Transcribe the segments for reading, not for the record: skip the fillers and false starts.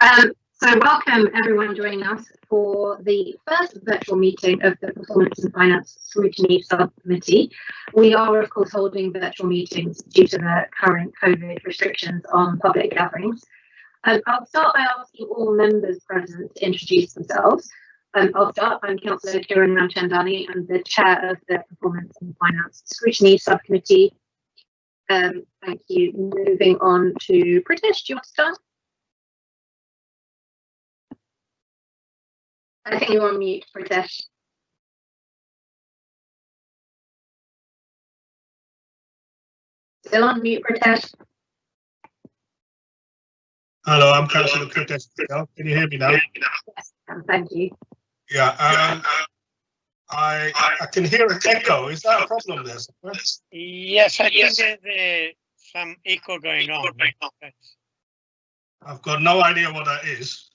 So welcome everyone joining us for the first virtual meeting of the Performance and Finance Scrutiny Subcommittee. We are of course holding virtual meetings due to the current COVID restrictions on public gatherings. I'll start by asking all members present to introduce themselves. I'll start. I'm Councillor Kiran Ramchandani. I'm the chair of the Performance and Finance Scrutiny Subcommittee. Thank you. Moving on to Pritesh, do you want to start? I think you're on mute, Pritesh. Still on mute, Pritesh. Hello, I'm Councillor Pritesh. Can you hear me now? Yes, thank you. Yeah, I can hear an echo. Is that a problem there? Yes, I think there's some echo going on. I've got no idea what that is.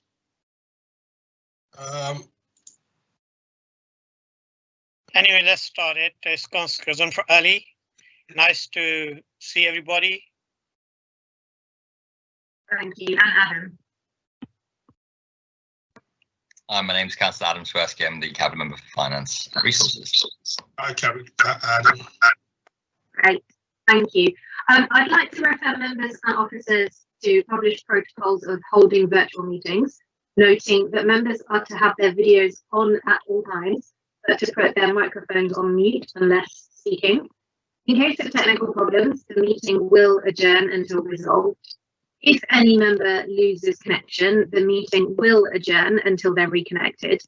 Anyway, let's start it. It's Councillor for Ali. Nice to see everybody. Thank you. And Adam. Hi, my name is Councillor Adam Swirsky. I'm the Cabinet Member for Finance and Resources. Hi, Adam. Great, thank you. I'd like to refer members and officers to published protocols of holding virtual meetings, noting that members are to have their videos on at all times, but to put their microphones on mute unless speaking. In case of technical problems, the meeting will adjourn until resolved. If any member loses connection, the meeting will adjourn until they're reconnected.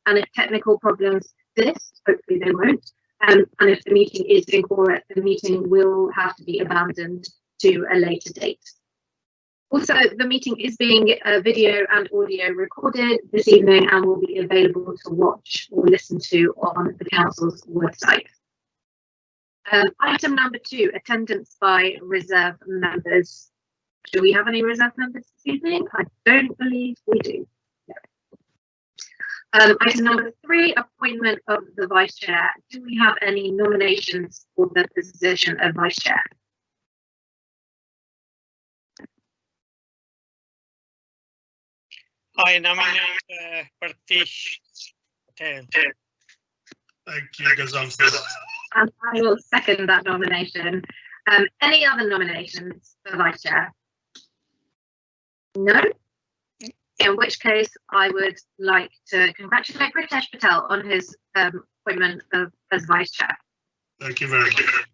And if technical problems persist, hopefully they won't, and if the meeting is incorrect, the meeting will have to be abandoned to a later date. Also, the meeting is being video and audio recorded this evening and will be available to watch or listen to on the Council's website. Item number 2, attendance by reserve members. Do we have any reserve members this evening? I don't believe we do. No. Item number 3, appointment of the Vice Chair. Do we have any nominations for the position of Vice Chair? I nominate Pratish Patel. Thank you, Gazan. And I will second that nomination. Any other nominations for Vice Chair? No? In which case, I would like to congratulate Pritesh Patel on his appointment as Vice Chair. Thank you very much.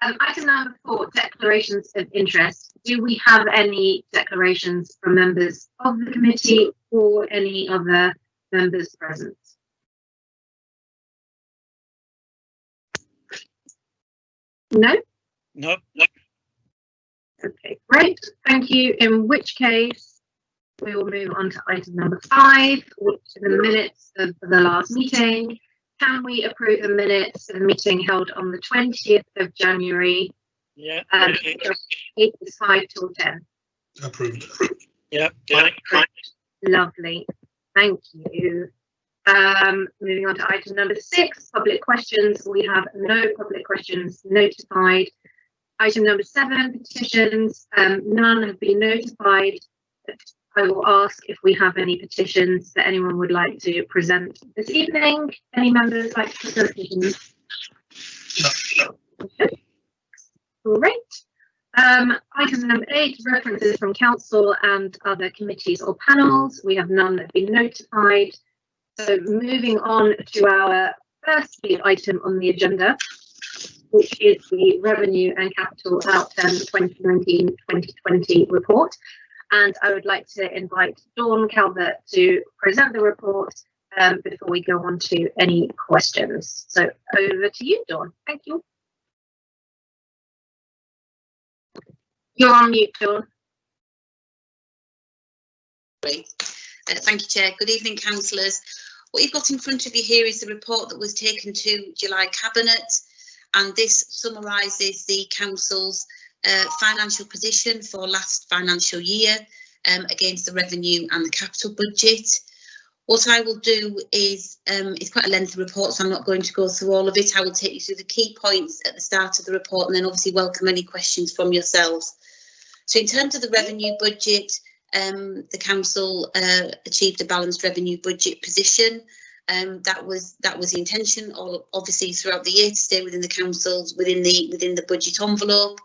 Item number 4, declarations of interest. Do we have any declarations from members of the committee or any other members present? No? No. Okay, great. Thank you. In which case, we will move on to item number 5, which are the minutes of the last meeting. Can we approve the minutes of the meeting held on the 20th of January? Yeah. 8 to 5 till 10. Approved. Yeah. Lovely. Thank you. Moving on to item number 6, public questions. We have no public questions notified. Item number 7, petitions. None have been notified. But I will ask if we have any petitions that anyone would like to present this evening. Any members like to present petitions? No. Okay. Great. Item number 8, references from council and other committees or panels. We have none that have been notified. So moving on to our first item on the agenda, which is the Revenue and Capital Outturn 2019-2020 report. And I would like to invite Dawn Calvert to present the report before we go on to any questions. So over to you, Dawn. Thank you. You're on mute, Dawn. Thank you, Chair. Good evening, councillors. What you've got in front of you here is the report that was taken to July Cabinet, and this summarises the council's financial position for last financial year against the revenue and the capital budget. What I will do is, it's quite a lengthy report, so I'm not going to go through all of it. I will take you through the key points at the start of the report and then obviously welcome any questions from yourselves. So in terms of the revenue budget, the council achieved a balanced revenue budget position. That was the intention, obviously throughout the year, to stay within the council's within the budget envelope.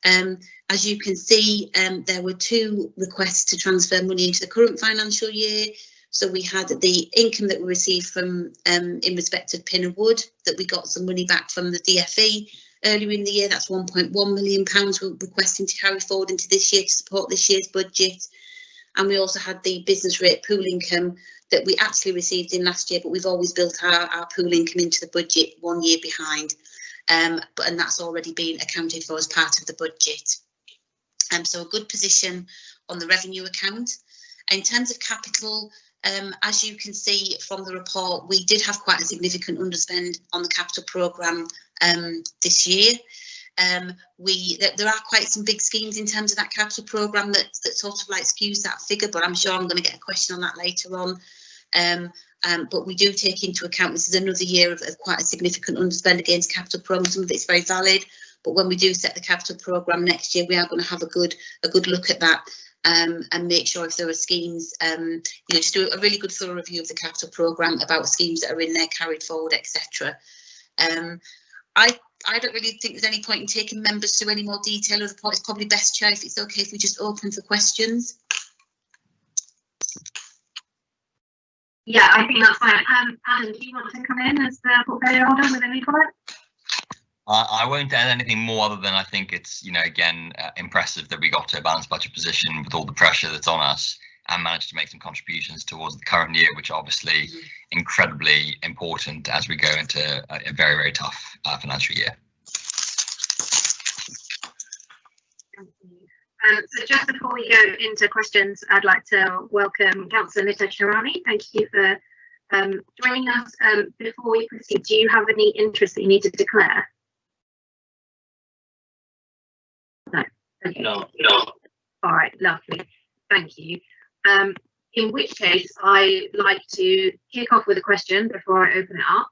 As you can see, there were 2 requests to transfer money into the current financial year. So we had the income that we received from in respect of Pinner Wood, that we got some money back from the DFE earlier in the year. That's £1.1 million we're requesting to carry forward into this year to support this year's budget. And we also had the business rate pool income that we actually received in last year, but we've always built our pool income into the budget 1 year behind. And that's already been accounted for as part of the budget. So a good position on the revenue account. In terms of capital, as you can see from the report, we did have quite a significant underspend on the capital programme this year. There are quite some big schemes in terms of that capital programme that sort of like skews that figure, but I'm sure I'm going to get a question on that later on. But we do take into account this is another year of quite a significant underspend against capital programme. Some of it's very valid, but when we do set the capital programme next year, we are going to have a good look at that and make sure if there are schemes, just do a really good thorough review of the capital programme about schemes that are in there, carried forward, etc. I don't really think there's any point in taking members through any more detail of the report. It's probably best, Chair, if it's okay if we just open for questions. Yeah, I think that's fine. Adam, do you want to come in as the portfolio holder with any comment? I won't add anything more other than I think it's, again, impressive that we got to a balanced budget position with all the pressure that's on us and managed to make some contributions towards the current year, which are obviously incredibly important as we go into a very, very tough financial year. Thank you. So just before we go into questions, I'd like to welcome Councillor Nita Charani. Thank you for joining us. Before we proceed, do you have any interest that you need to declare? No. Okay. No. All right, lovely. Thank you. In which case, I'd like to kick off with a question before I open it up,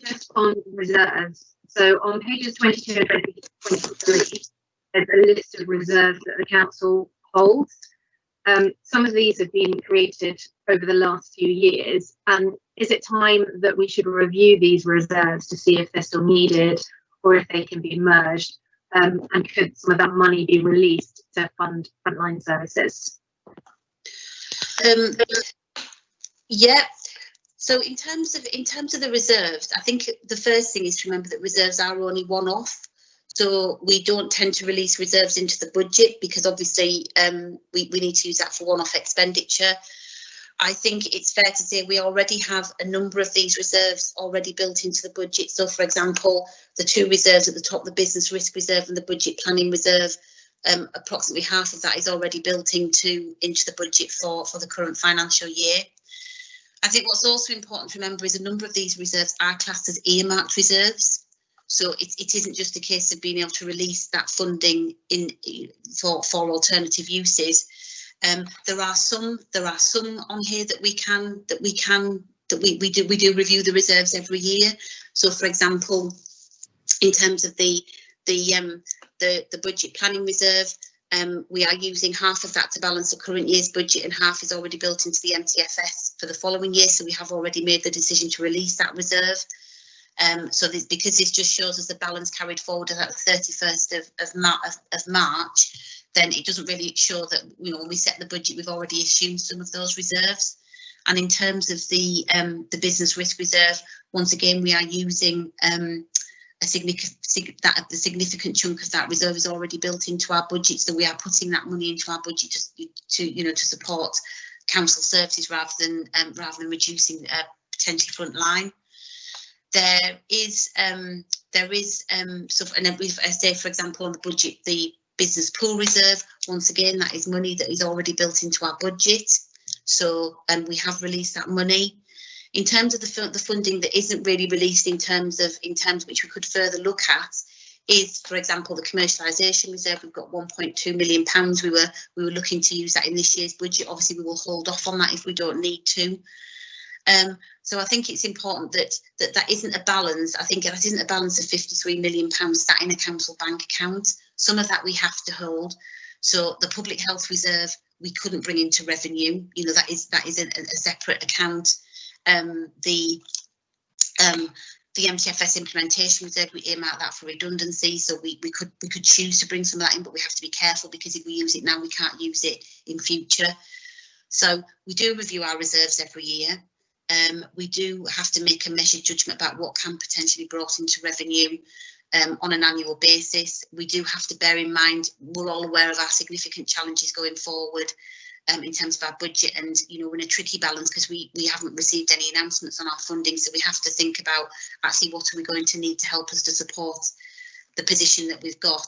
just on reserves. So on pages 22 and 23, there's a list of reserves that the council holds. Some of these have been created over the last few years. And is it time that we should review these reserves to see if they're still needed or if they can be merged? And could some of that money be released to fund frontline services? Yeah. So in terms of the reserves, I think the first thing is to remember that reserves are only one-off. So we don't tend to release reserves into the budget because obviously we need to use that for one-off expenditure. I think it's fair to say we already have a number of these reserves already built into the budget. So, for example, the 2 reserves at the top, the business risk reserve and the budget planning reserve, approximately half of that is already built into the budget for the current financial year. I think what's also important to remember is a number of these reserves are classed as earmarked reserves. So it isn't just a case of being able to release that funding for alternative uses. There are some on here that we do review the reserves every year. So, for example, in terms of the budget planning reserve, we are using half of that to balance the current year's budget and half is already built into the MTFS for the following year. So we have already made the decision to release that reserve. Because this just shows us the balance carried forward at the 31st of March, then it doesn't really show that when we set the budget, we've already assumed some of those reserves. And in terms of the business risk reserve, once again, we are using the significant chunk of that reserve is already built into our budget, so we are putting that money into our budget to support council services rather than reducing potentially front line. There is and then I say, for example, on the budget, the business pool reserve, once again, that is money that is already built into our budget. So we have released that money. In terms of the funding that isn't really released in terms which we could further look at is, for example, the commercialisation reserve. We've got £1.2 million. We were looking to use that in this year's budget. Obviously, we will hold off on that if we don't need to. So I think it's important that isn't a balance. I think that isn't a balance of £53 million sat in a council bank account. Some of that we have to hold. So the public health reserve we couldn't bring into revenue. You know, that is a separate account. The MTFS implementation reserve, we earmark that for redundancy, so we could choose to bring some of that in, but we have to be careful because if we use it now, we can't use it in future. So we do review our reserves every year. We do have to make a measured judgment about what can potentially be brought into revenue on an annual basis. We do have to bear in mind we're all aware of our significant challenges going forward. In terms of our budget, and you know, we're in a tricky balance because we haven't received any announcements on our funding, so we have to think about actually what are we going to need to help us to support the position that we've got.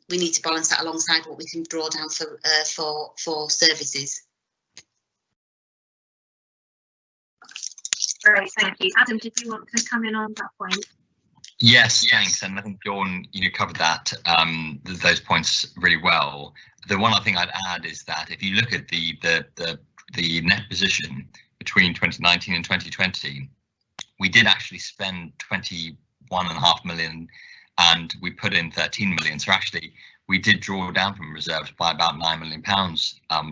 We need to balance that alongside what we can draw down for services. Great, thank you. Adam, did you want to come in on that point? Yes, thanks. And I think Dawn, you covered that those points really well. The one I think I'd add is that if you look at the net position between 2019 and 2020, we did actually spend 21.5 million, and we put in 13 million. So actually, we did draw down from reserves by about £9 million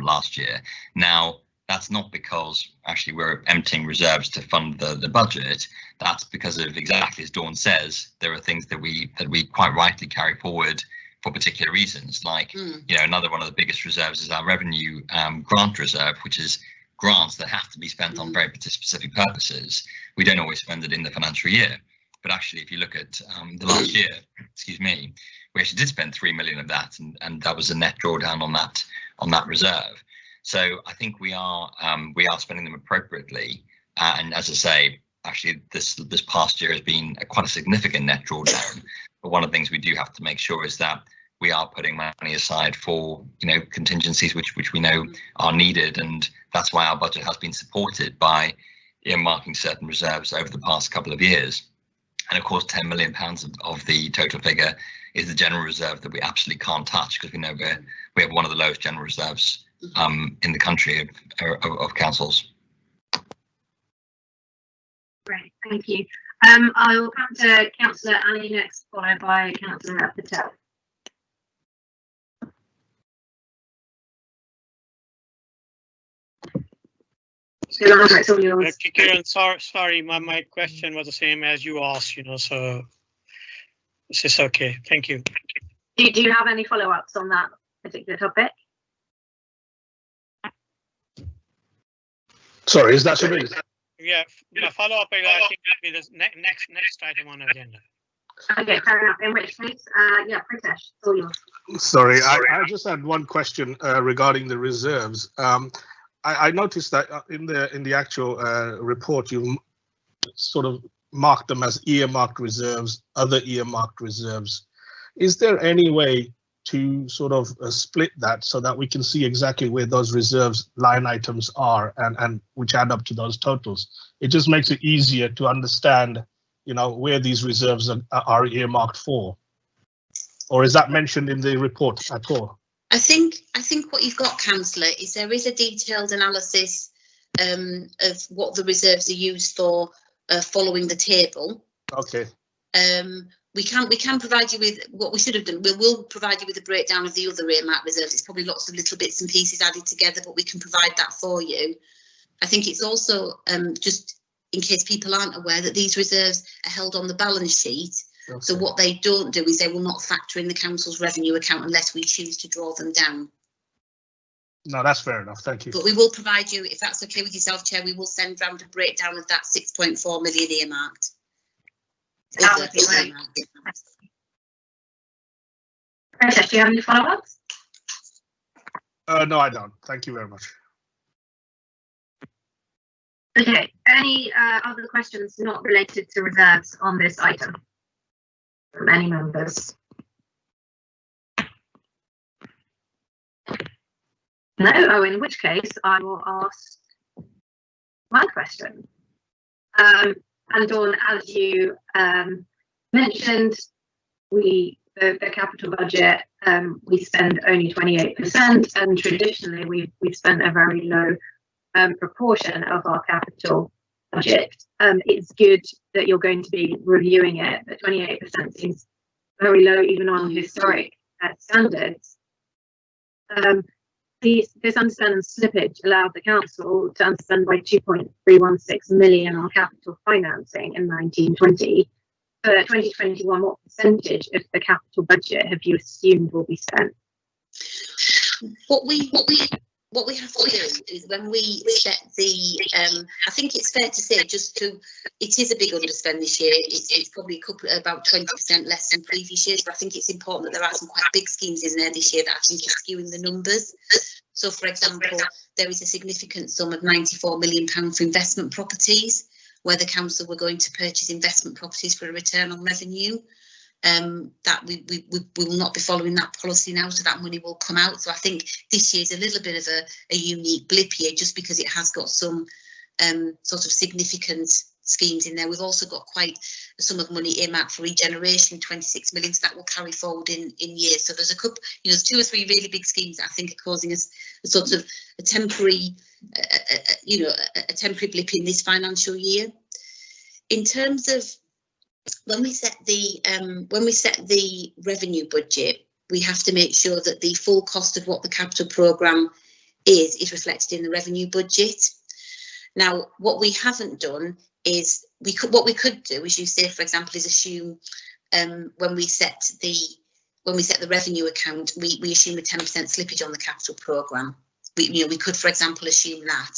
last year. Now, that's not because actually we're emptying reserves to fund the budget. That's because of, exactly as Dawn says, there are things that we quite rightly carry forward for particular reasons. Like, you know, another one of the biggest reserves is our revenue grant reserve, which is grants that have to be spent on very specific purposes. We don't always spend it in the financial year, but actually, if you look at the last year, excuse me, we actually did spend 3 million of that, and that was a net drawdown on that reserve. So I think we are spending them appropriately, and as I say, actually this past year has been quite a significant net drawdown. But one of the things we do have to make sure is that we are putting money aside for, you know, contingencies which we know are needed, and that's why our budget has been supported by earmarking certain reserves over the past couple of years. And of course, £10 million of the total figure is the general reserve that we absolutely can't touch, because we know we have one of the lowest general reserves in the country of councils. Great, thank you. I will come to Councillor Ali next, followed by Councillor Patel. Kieran, sorry, my question was the same as you asked, you know, so this is okay. Thank you. Do you have any follow-ups on that particular topic? Sorry, is that something? Yeah, follow-up, I think will be the next item on the agenda. Okay, fair enough. In which case, yeah, Pritesh, it's all yours. Sorry, I just had one question regarding the reserves. I noticed that in the actual report, you sort of marked them as earmarked reserves, other earmarked reserves. Is there any way to sort of split that so that we can see exactly where those reserves line items are and which add up to those totals? It just makes it easier to understand, you know, where these reserves are earmarked for. Or is that mentioned in the report at all? I think what you've got, Councillor, is there is a detailed analysis of what the reserves are used for following the table. Okay. We can provide you with what we should have done. We will provide you with a breakdown of the other earmarked reserves. It's probably lots of little bits and pieces added together, but we can provide that for you. I think it's also just in case people aren't aware that these reserves are held on the balance sheet. Okay. So what they don't do is they will not factor in the council's revenue account unless we choose to draw them down. No, that's fair enough. Thank you. But we will provide you, if that's okay with yourself, Chair, we will send round a breakdown of that 6.4 million earmarked. That would be great. Pritesh, do you have any follow-ups? No, I don't. Thank you very much. Okay, any other questions not related to reserves on this item from any members? No? Oh, in which case I will ask my question. And Dawn, as you mentioned, the capital budget, we spend only 28%, and traditionally we've spent a very low proportion of our capital budget. It's good that you're going to be reviewing it, but 28% seems very low even on historic standards. This underspend and slippage allowed the council to underspend by 2.316 million on capital financing in 1920. For 2021, what percentage of the capital budget have you assumed will be spent? What we have to do is when we set the, I think it's fair to say, it is a big underspend this year. It's probably about 20% less than previous years, but I think it's important that there are some quite big schemes in there this year that I think are skewing the numbers. So, for example, there is a significant sum of £94 million for investment properties, where the council were going to purchase investment properties for a return on revenue. That we will not be following that policy now, so that money will come out. So I think this year is a little bit of a unique blip year, just because it has got some sort of significant schemes in there. We've also got quite a sum of money earmarked for regeneration, 26 million, so that will carry forward in years. So there's a couple, there's 2 or 3 really big schemes that I think are causing us a sort of a temporary, a temporary blip in this financial year. In terms of when we set the revenue budget, we have to make sure that the full cost of what the capital programme is reflected in the revenue budget. Now, what we haven't done is what we could do, as you say, for example, is assume when we set the revenue account, we assume a 10% slippage on the capital programme. We could, for example, assume that.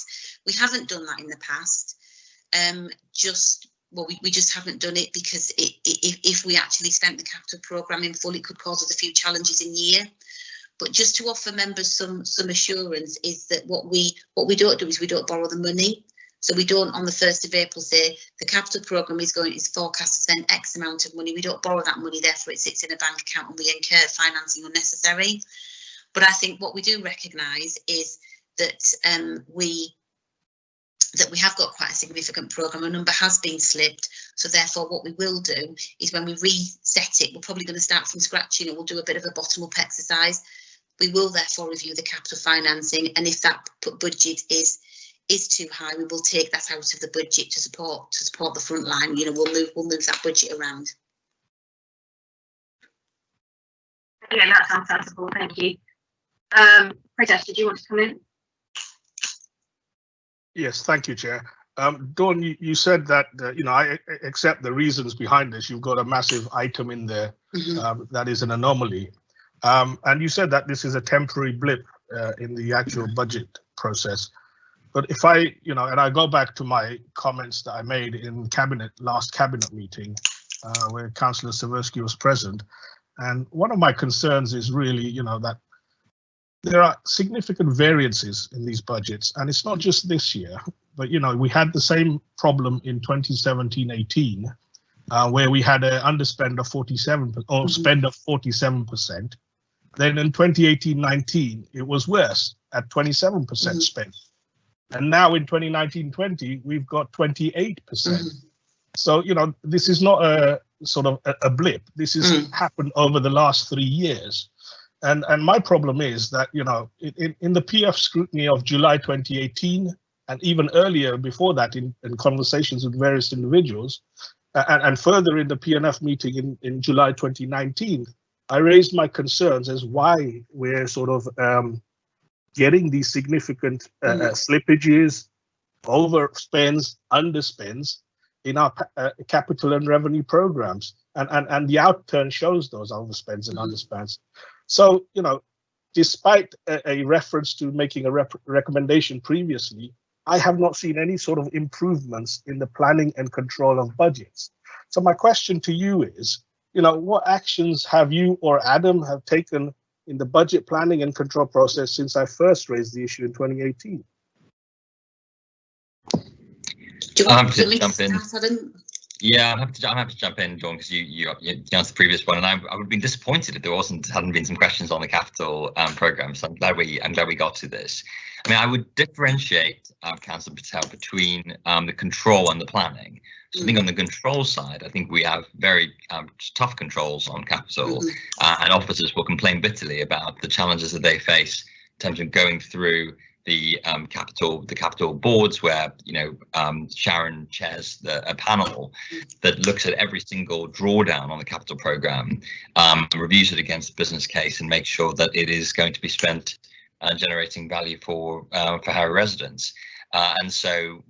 We haven't done that in the past. We just haven't done it because if we actually spent the capital programme in full, it could cause us a few challenges in the year. But just to offer members some assurance is that what we don't do is we don't borrow the money. So we don't, on the 1st of April, say the capital programme is forecast to spend X amount of money. We don't borrow that money, therefore it sits in a bank account and we incur financing unnecessary. But I think what we do recognise is that we have got quite a significant programme. A number has been slipped, so therefore what we will do is when we reset it, we're probably going to start from scratch. We'll do a bit of a bottom-up exercise. We will therefore review the capital financing, and if that budget is too high, we will take that out of the budget to support the front line. We'll move that budget around. Yeah, that sounds sensible. Thank you. Pritesh, did you want to come in? Yes, thank you, Chair. Dawn, you said that, I accept the reasons behind this. You've got a massive item in there that is an anomaly. And you said that this is a temporary blip in the actual budget process. But if I go back to my comments that I made in last cabinet meeting, where Councillor Seversky was present. And one of my concerns is really, that there are significant variances in these budgets, and it's not just this year, but we had the same problem in 2017-18, where we had an underspend of 47% or spend of 47%. Then in 2018-19, it was worse at 27% spent, and now in 2019-20, we've got 28%. So this is not a sort of a blip. This has happened over the last 3 years. And my problem is that, in the PF scrutiny of July 2018, and even earlier before that in conversations with various individuals, and further in the PNF meeting in July 2019, I raised my concerns as why we're sort of getting these significant slippages, overspends, underspends in our capital and revenue programs. And the outturn shows those overspends and underspends. So, despite a reference to making a recommendation previously, I have not seen any sort of improvements in the planning and control of budgets. So my question to you is, what actions have you or Adam have taken in the budget planning and control process since I first raised the issue in 2018? Do you want to jump in? Yeah, I'm happy to jump in, Dawn, because you answered the previous one, and I would have been disappointed if there hadn't been some questions on the capital programme. So I'm glad we got to this. I mean, I would differentiate, Councillor Patel, between the control and the planning. So I think on the control side, I think we have very tough controls on capital, and officers will complain bitterly about the challenges that they face in terms of going through the capital boards, where Sharon chairs a panel that looks at every single drawdown on the capital program, reviews it against the business case, and makes sure that it is going to be spent generating value for Harrow residents. And so,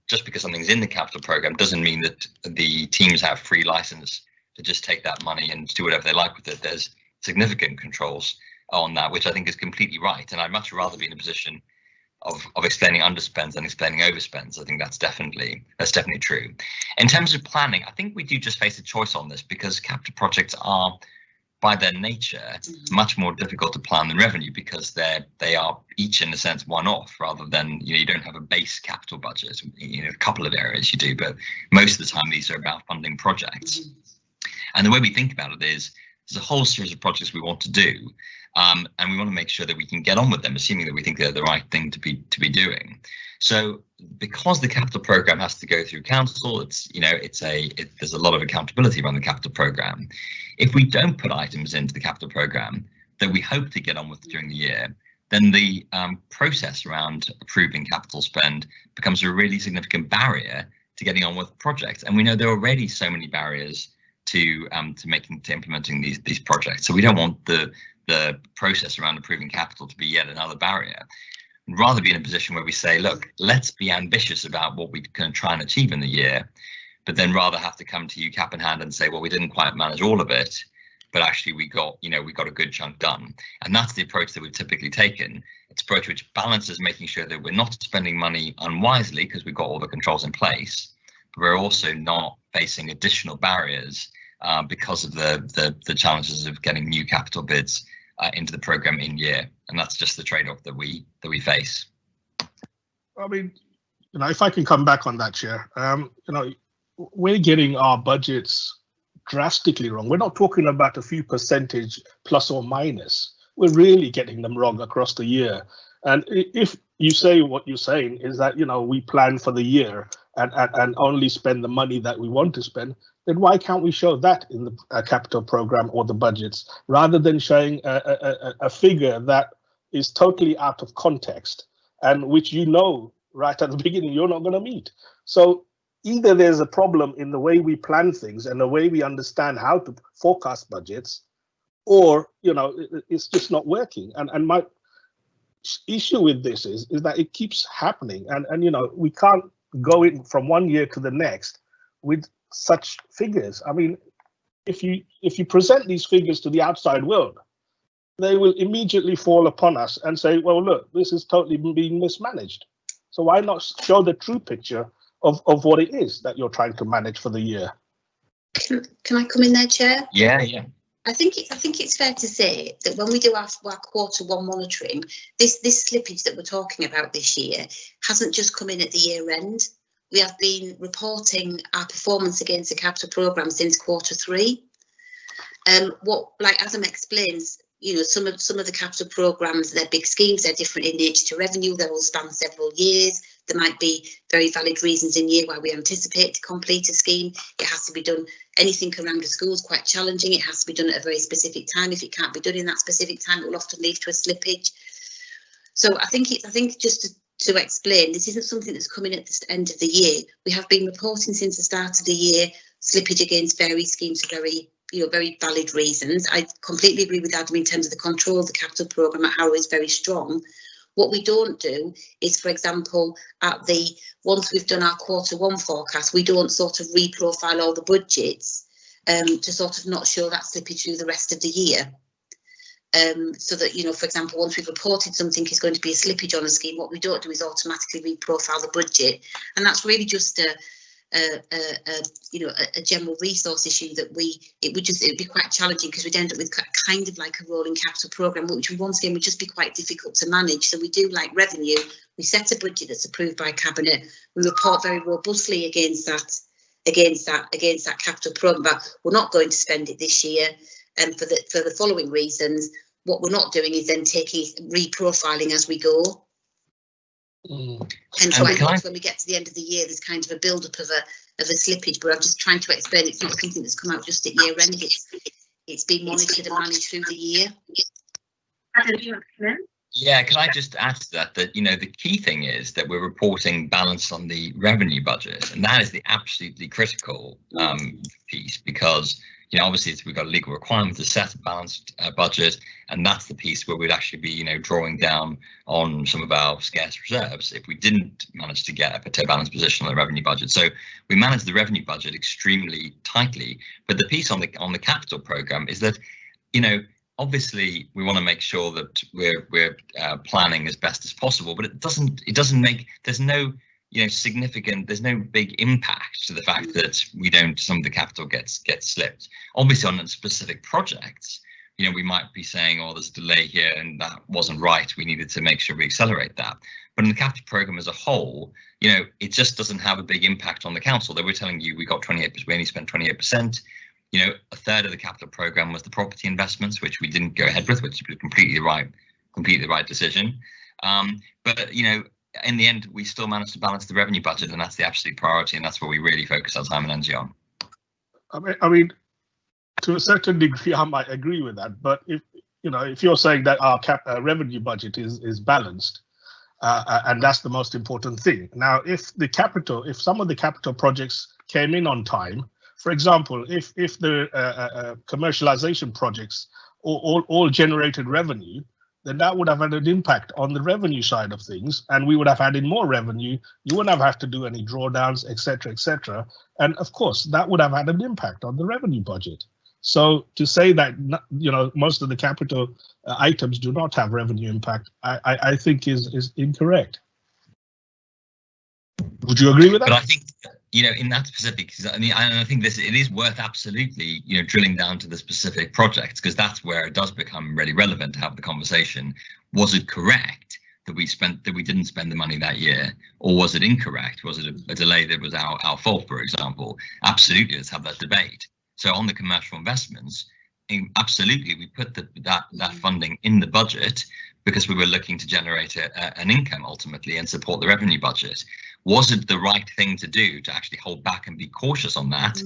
just because something's in the capital program doesn't mean that the teams have free license to just take that money and do whatever they like with it. There's significant controls on that, which I think is completely right. And I'd much rather be in a position of explaining underspends than explaining overspends. I think that's definitely true. In terms of planning, I think we do just face a choice on this, because capital projects are, by their nature, much more difficult to plan than revenue, because they are each, in a sense, one-off, rather than, you don't have a base capital budget. A couple of areas you do, but most of the time these are about funding projects. And the way we think about it is, there's a whole series of projects we want to do, and we want to make sure that we can get on with them, assuming that we think they're the right thing to be doing. So, because the capital program has to go through council, there's a lot of accountability around the capital program. If we don't put items into the capital program that we hope to get on with during the year, then the process around approving capital spend becomes a really significant barrier to getting on with projects. And we know there are already so many barriers to implementing these projects. So we don't want the process around approving capital to be yet another barrier. We'd rather be in a position where we say, look, let's be ambitious about what we can try and achieve in the year, but then rather have to come to you cap in hand and say, well, we didn't quite manage all of it, but actually we got a good chunk done. And that's the approach that we've typically taken. It's an approach which balances making sure that we're not spending money unwisely because we've got all the controls in place, but we're also not facing additional barriers because of the challenges of getting new capital bids into the program in year. And that's just the trade-off that we face. I mean, if I can come back on that, Chair, we're getting our budgets drastically wrong. We're not talking about a few percentage plus or minus. We're really getting them wrong across the year. And if you say what you're saying is that, we plan for the year and only spend the money that we want to spend, then why can't we show that in the capital program or the budgets, rather than showing a figure that is totally out of context and which right at the beginning you're not going to meet? So either there's a problem in the way we plan things and the way we understand how to forecast budgets, or it's just not working. And my issue with this is that it keeps happening, and we can't go in from one year to the next with such figures. I mean, if you present these figures to the outside world, they will immediately fall upon us and say, well, look, this is totally being mismanaged. So why not show the true picture of what it is that you're trying to manage for the year? Can I come in there, Chair? Yeah. I think it's fair to say that when we do our quarter one monitoring, this slippage that we're talking about this year hasn't just come in at the year end. We have been reporting our performance against the capital programme since quarter three. Like Adam explains, some of the capital programmes, they're big schemes, they're different in nature to revenue, they will span several years. There might be very valid reasons in year why we anticipate to complete a scheme. It has to be done. Anything around the school is quite challenging. It has to be done at a very specific time. If it can't be done in that specific time, it will often lead to a slippage. So I think just to explain, this isn't something that's coming at the end of the year. We have been reporting since the start of the year slippage against various schemes for very valid reasons. I completely agree with Adam in terms of the control of the capital programme at Harrow is very strong. What we don't do is, for example, once we've done our quarter one forecast, we don't sort of reprofile all the budgets to sort of not show that slippage through the rest of the year. So that, for example, once we've reported something is going to be a slippage on a scheme, what we don't do is automatically reprofile the budget. And that's really just a general resource issue that it would be quite challenging, because we'd end up with kind of like a rolling capital programme, which once again would just be quite difficult to manage. So we do like revenue, we set a budget that's approved by cabinet, we report very robustly against that capital programme, but we're not going to spend it this year, and for the following reasons. What we're not doing is then reprofiling as we go. And so when we get to the end of the year, there's kind of a build-up of a slippage, but I'm just trying to explain it's not something that's come out just at year end. It's been monitored and managed through the year. Adam, do you want to come in? Yeah, can I just add to that, the key thing is that we're reporting balance on the revenue budget, and that is the absolutely critical piece, because, obviously we've got a legal requirement to set a balanced budget, and that's the piece where we'd actually be, drawing down on some of our scarce reserves if we didn't manage to get a balanced position on the revenue budget. So we manage the revenue budget extremely tightly, but the piece on the capital program is that, obviously, we want to make sure that we're planning as best as possible, but it doesn't make, there's no significant, there's no big impact to the fact that some of the capital gets slipped. Obviously, on specific projects, we might be saying, oh, there's a delay here and that wasn't right, we needed to make sure we accelerate that. But in the capital program as a whole, it just doesn't have a big impact on the council. That we're telling you we got 28%, we only spent 28%. A third of the capital program was the property investments, which we didn't go ahead with, which was completely the right decision. But in the end, we still managed to balance the revenue budget, and that's the absolute priority, and that's what we really focus our time and energy on. I mean, to a certain degree, I might agree with that. But if you're saying that our revenue budget is balanced, and that's the most important thing. Now, if some of the capital projects came in on time, for example, if the commercialization projects all generated revenue, then that would have had an impact on the revenue side of things, and we would have had in more revenue. You wouldn't have had to do any drawdowns, etc., etc. And of course, that would have had an impact on the revenue budget. So to say that most of the capital items do not have revenue impact, I think is incorrect. Would you agree with that? But I think, in that specific, I think it is worth absolutely, drilling down to the specific projects, because that's where it does become really relevant to have the conversation. Was it correct that we didn't spend the money that year, or was it incorrect? Was it a delay that was our fault, for example? Absolutely, let's have that debate. So on the commercial investments, absolutely, we put that funding in the budget because we were looking to generate an income ultimately and support the revenue budget. Was it the right thing to do to actually hold back and be cautious on that?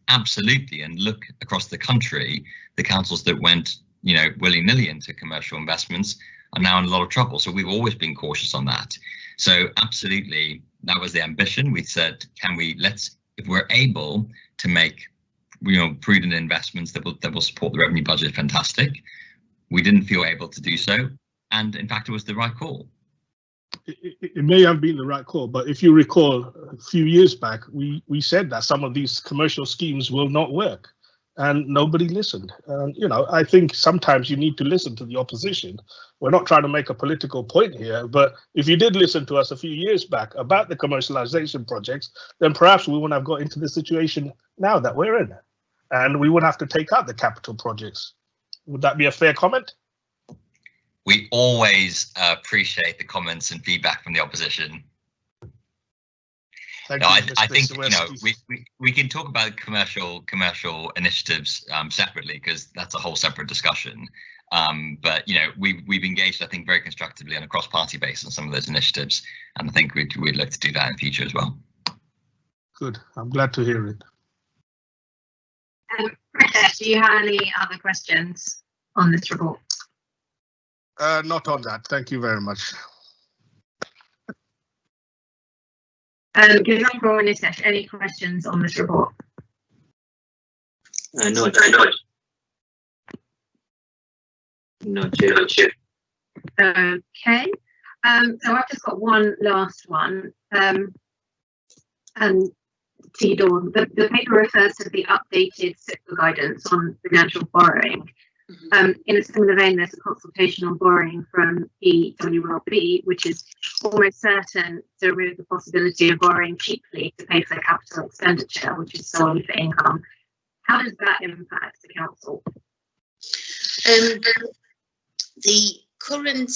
Absolutely. And look across the country, the councils that went, willy-nilly into commercial investments are now in a lot of trouble. So we've always been cautious on that. So absolutely, that was the ambition. We said, if we're able to make, prudent investments that will support the revenue budget, fantastic. We didn't feel able to do so. And in fact, it was the right call. It may have been the right call, but if you recall a few years back, we said that some of these commercial schemes will not work, and nobody listened. I think sometimes you need to listen to the opposition. We're not trying to make a political point here, but if you did listen to us a few years back about the commercialization projects, then perhaps we wouldn't have got into the situation now that we're in, and we would have to take out the capital projects. Would that be a fair comment? We always appreciate the comments and feedback from the opposition. I think we can talk about commercial initiatives separately, because that's a whole separate discussion. But we've engaged, I think, very constructively on a cross-party basis on some of those initiatives, and I think we'd look to do that in the future as well. Good. I'm glad to hear it. Pritesh, do you have any other questions on this report? Not on that. Thank you very much. Any questions on this report? Not yet. Okay. So I've just got one last one. And to you, Dawn, the paper refers to the updated SIPA guidance on financial borrowing. In a similar vein, there's a consultation on borrowing from EWLB, which is almost certain to remove the possibility of borrowing cheaply to pay for capital expenditure, which is solely for income. How does that impact the council? The current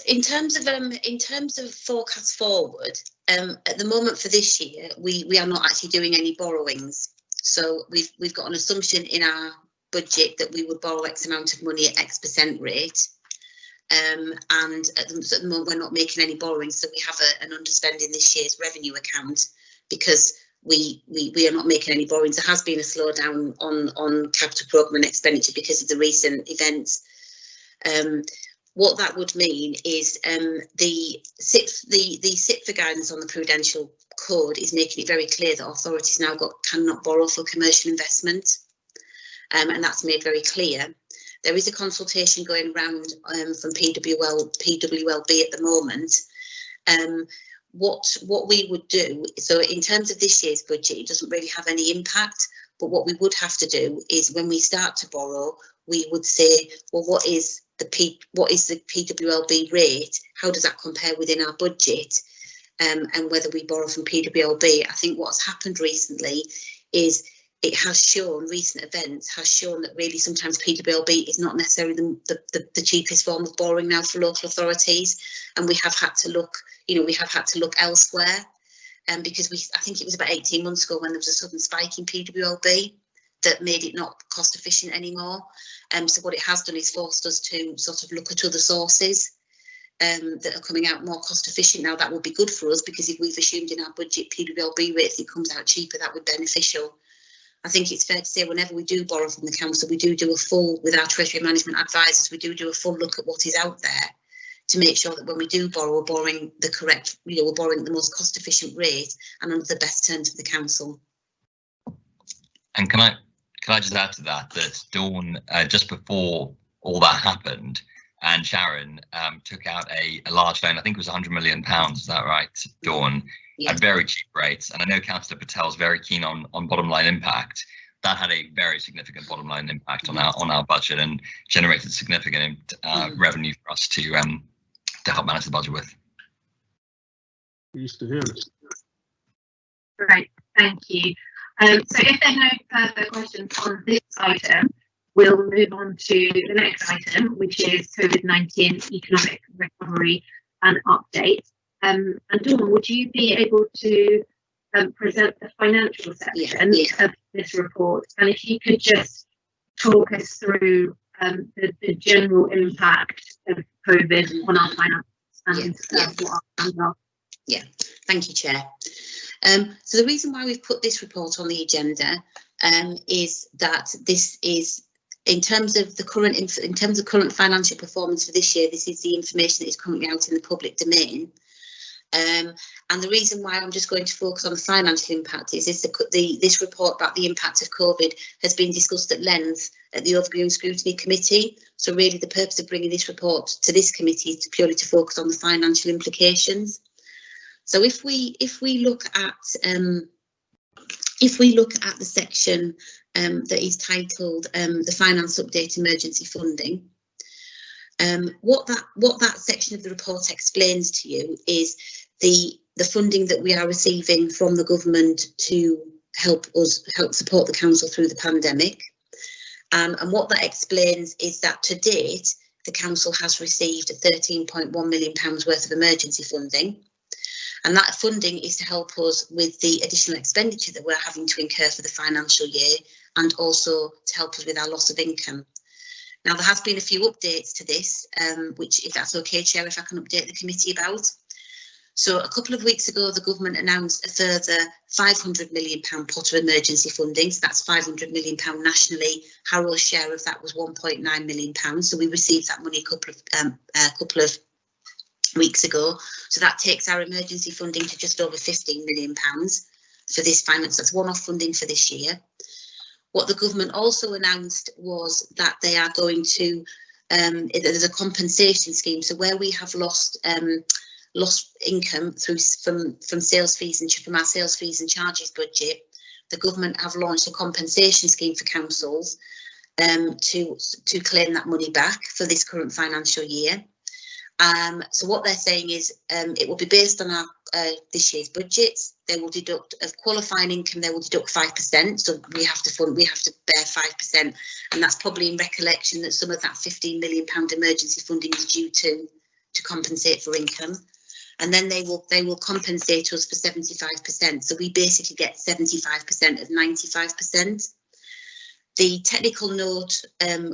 in terms of forecast forward, at the moment for this year, we are not actually doing any borrowings. So we've got an assumption in our budget that we would borrow X amount of money at X% rate. And at the moment, we're not making any borrowings. So we have an underspend in this year's revenue account because we are not making any borrowings. There has been a slowdown on capital programme and expenditure because of the recent events. What that would mean is the SIPFA guidance on the Prudential Code is making it very clear that authorities now cannot borrow for commercial investment, and that's made very clear. There is a consultation going around from PWLB at the moment. What we would do, so in terms of this year's budget, it doesn't really have any impact, but what we would have to do is when we start to borrow, we would say, well, what is the PWLB rate? How does that compare within our budget? And whether we borrow from PWLB. I think what's happened recently is recent events has shown that really sometimes PWLB is not necessarily the cheapest form of borrowing now for local authorities, and we have had to look, elsewhere. Because I think it was about 18 months ago when there was a sudden spike in PWLB that made it not cost efficient anymore. So what it has done is forced us to sort of look at other sources that are coming out more cost efficient. Now that would be good for us, because if we've assumed in our budget PWLB rates, it comes out cheaper, that would be beneficial. I think it's fair to say whenever we do borrow from the council, we do a full, with our Treasury Management advisors, we do a full look at what is out there to make sure that when we do borrow, we're borrowing the correct, we're borrowing the most cost efficient rate and under the best terms of the council. And can I just add to that Dawn, just before all that happened, and Sharon took out a large loan, I think it was £100 million, is that right, Dawn? Yeah. At very cheap rates, and I know Councillor Patel's very keen on bottom line impact. That had a very significant bottom line impact on our budget and generated significant revenue for us to help manage the budget with. Used to hear it. Great, thank you. So if there are no further questions on this item, we'll move on to the next item, which is COVID-19 economic recovery and update. And Dawn, would you be able to present the financial section of this report? And if you could just talk us through the general impact of COVID on our finances and what our plans are. Yeah, thank you, Chair. So the reason why we've put this report on the agenda is that this is, in terms of current financial performance for this year, this is the information that is currently out in the public domain. And the reason why I'm just going to focus on the financial impact is this report about the impact of COVID has been discussed at length at the Overview Scrutiny Committee. So really the purpose of bringing this report to this committee is purely to focus on the financial implications. So if we look at the section that is titled the Finance Update Emergency Funding, what that section of the report explains to you is the funding that we are receiving from the government to help support the council through the pandemic. And what that explains is that to date, the council has received £13.1 million worth of emergency funding. And that funding is to help us with the additional expenditure that we're having to incur for the financial year, and also to help us with our loss of income. Now, there has been a few updates to this, which, if that's okay, Chair, if I can update the committee about. So a couple of weeks ago, the government announced a further £500 million pot of emergency funding. So that's £500 million nationally. Harrow's share of that was £1.9 million. So we received that money a couple of weeks ago. So that takes our emergency funding to just over £15 million for this finance. That's one-off funding for this year. What the government also announced was that they are going to, there's a compensation scheme. So where we have lost income from sales fees and from our sales fees and charges budget, the government have launched a compensation scheme for councils to claim that money back for this current financial year. So what they're saying is it will be based on our this year's budgets. They will deduct of qualifying income. They will deduct 5%. So we have to bear 5%, and that's probably in recollection that some of that £15 million emergency funding is due to compensate for income. And then they will compensate us for 75%. So we basically get 75% of 95%. The technical note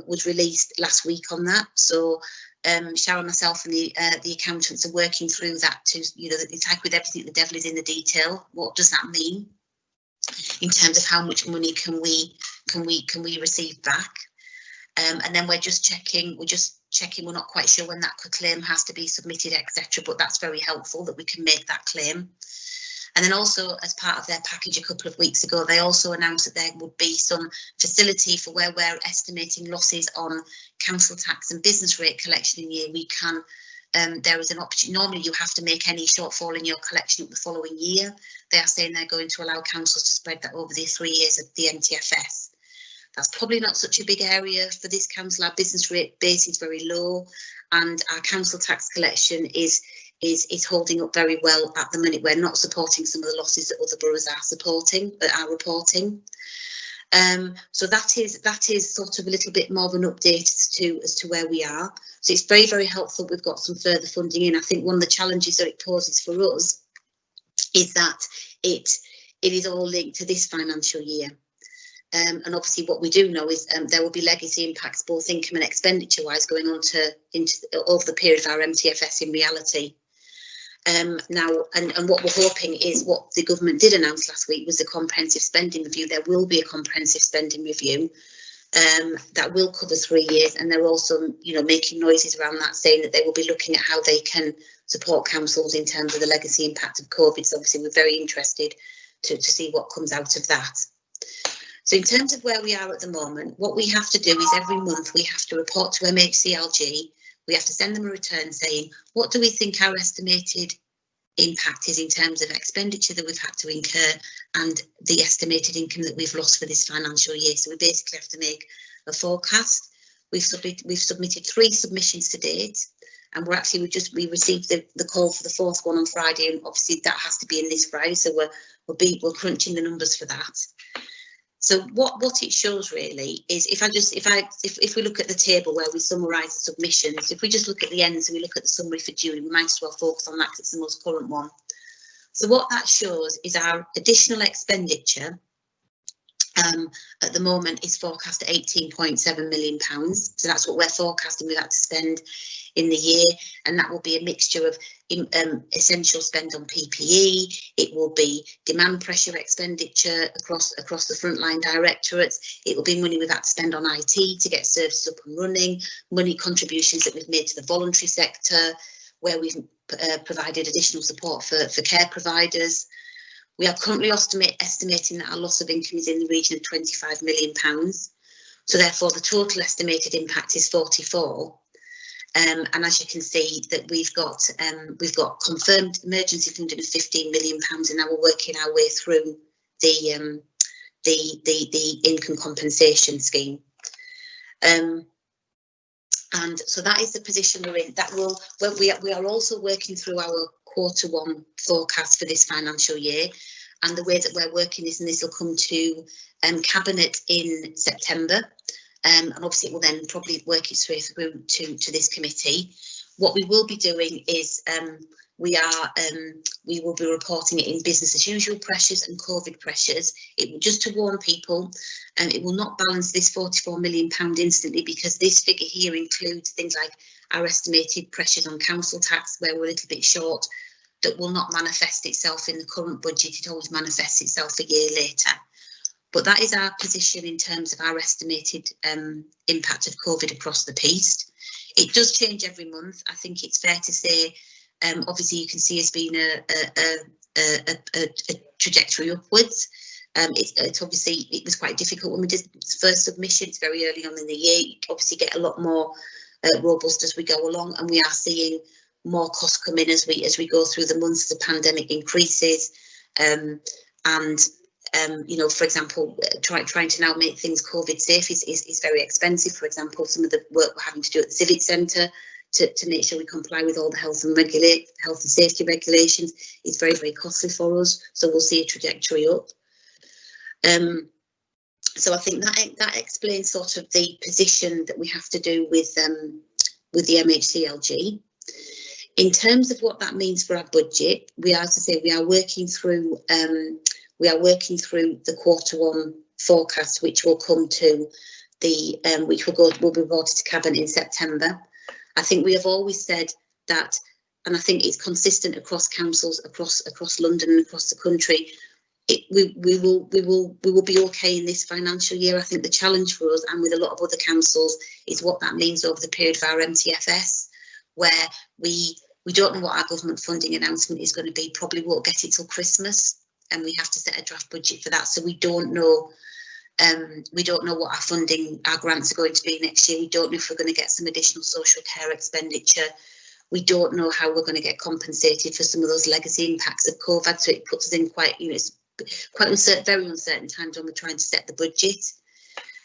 was released last week on that. So Sharon, myself, and the accountants are working through that to, it's like with everything, the devil is in the detail. What does that mean? in terms of how much money can we receive back. And then we're just checking. We're not quite sure when that claim has to be submitted, etc. But that's very helpful that we can make that claim. And then also, as part of their package a couple of weeks ago, they also announced that there would be some facility for where we're estimating losses on council tax and business rate collection in year. We can, there is an option. Normally you have to make any shortfall in your collection up the following year. They are saying they're going to allow councils to spread that over the 3 years of the MTFS. That's probably not such a big area for this council. Our business rate base is very low, and our council tax collection is holding up very well at the minute. We're not supporting some of the losses that other boroughs are reporting. So that is sort of a little bit more of an update as to where we are. So it's very, very helpful. We've got some further funding in. I think one of the challenges that it poses for us is that it is all linked to this financial year. And obviously what we do know is there will be legacy impacts, both income and expenditure wise, going on over the period of our MTFS in reality. Now, and what we're hoping is what the government did announce last week was the comprehensive spending review. There will be a comprehensive spending review that will cover 3 years, and they're also, making noises around that, saying that they will be looking at how they can support councils in terms of the legacy impact of COVID. So obviously we're very interested to see what comes out of that. So in terms of where we are at the moment, what we have to do is every month we have to report to MHCLG. We have to send them a return saying, what do we think our estimated impact is in terms of expenditure that we've had to incur and the estimated income that we've lost for this financial year. So we basically have to make a forecast. We've submitted 3 submissions to date, and we received the call for the 4th one on Friday, and obviously that has to be in this Friday. So we're crunching the numbers for that. So what it shows really is if we look at the table where we summarise the submissions, if we just look at the ends and we look at the summary for June, we might as well focus on that because it's the most current one. So what that shows is our additional expenditure at the moment is forecast at £18.7 million. So that's what we're forecasting we've had to spend in the year, and that will be a mixture of essential spend on PPE. It will be demand pressure expenditure across the frontline directorates. It will be money we've had to spend on IT to get services up and running, money contributions that we've made to the voluntary sector, where we've provided additional support for care providers. We are currently estimating that our loss of income is in the region of £25 million. So therefore the total estimated impact is 44. And as you can see, that we've got confirmed emergency funding of £15 million, and now we're working our way through the income compensation scheme. And so that is the position we're in. We are also working through our Q1 forecast for this financial year, and the way that we're working this, and this will come to Cabinet in September. And obviously it will then probably work its way through to this committee. What we will be doing is we will be reporting it in business as usual pressures and COVID pressures. It will, just to warn people, it will not balance this £44 million instantly, because this figure here includes things like our estimated pressures on council tax, where we're a little bit short. That will not manifest itself in the current budget. It always manifests itself a year later. But that is our position in terms of our estimated impact of COVID across the piece. It does change every month. I think it's fair to say, obviously you can see it's been a trajectory upwards. It obviously, it was quite difficult when we did first submissions very early on in the year. You obviously get a lot more robust as we go along, and we are seeing more costs come in as we go through the months the pandemic increases. For example, trying to now make things COVID safe is very expensive. For example, some of the work we're having to do at the Civic Centre to make sure we comply with all the health and safety regulations is very, very costly for us. So we'll see a trajectory up. So I think that explains sort of the position that we have to do with the MHCLG. In terms of what that means for our budget, we are working through the Q1 forecast, which will come to will be reported to Cabinet in September. I think we have always said that, and I think it's consistent across councils across London and across the country. we will be okay in this financial year. I think the challenge for us, and with a lot of other councils, is what that means over the period of our MTFS, where we don't know what our government funding announcement is going to be. Probably won't get it till Christmas, and we have to set a draft budget for that. So we don't know. We don't know what our grants are going to be next year. We don't know if we're going to get some additional social care expenditure. We don't know how we're going to get compensated for some of those legacy impacts of COVID. So it puts us in quite, it's quite uncertain, very uncertain times when we're trying to set the budget.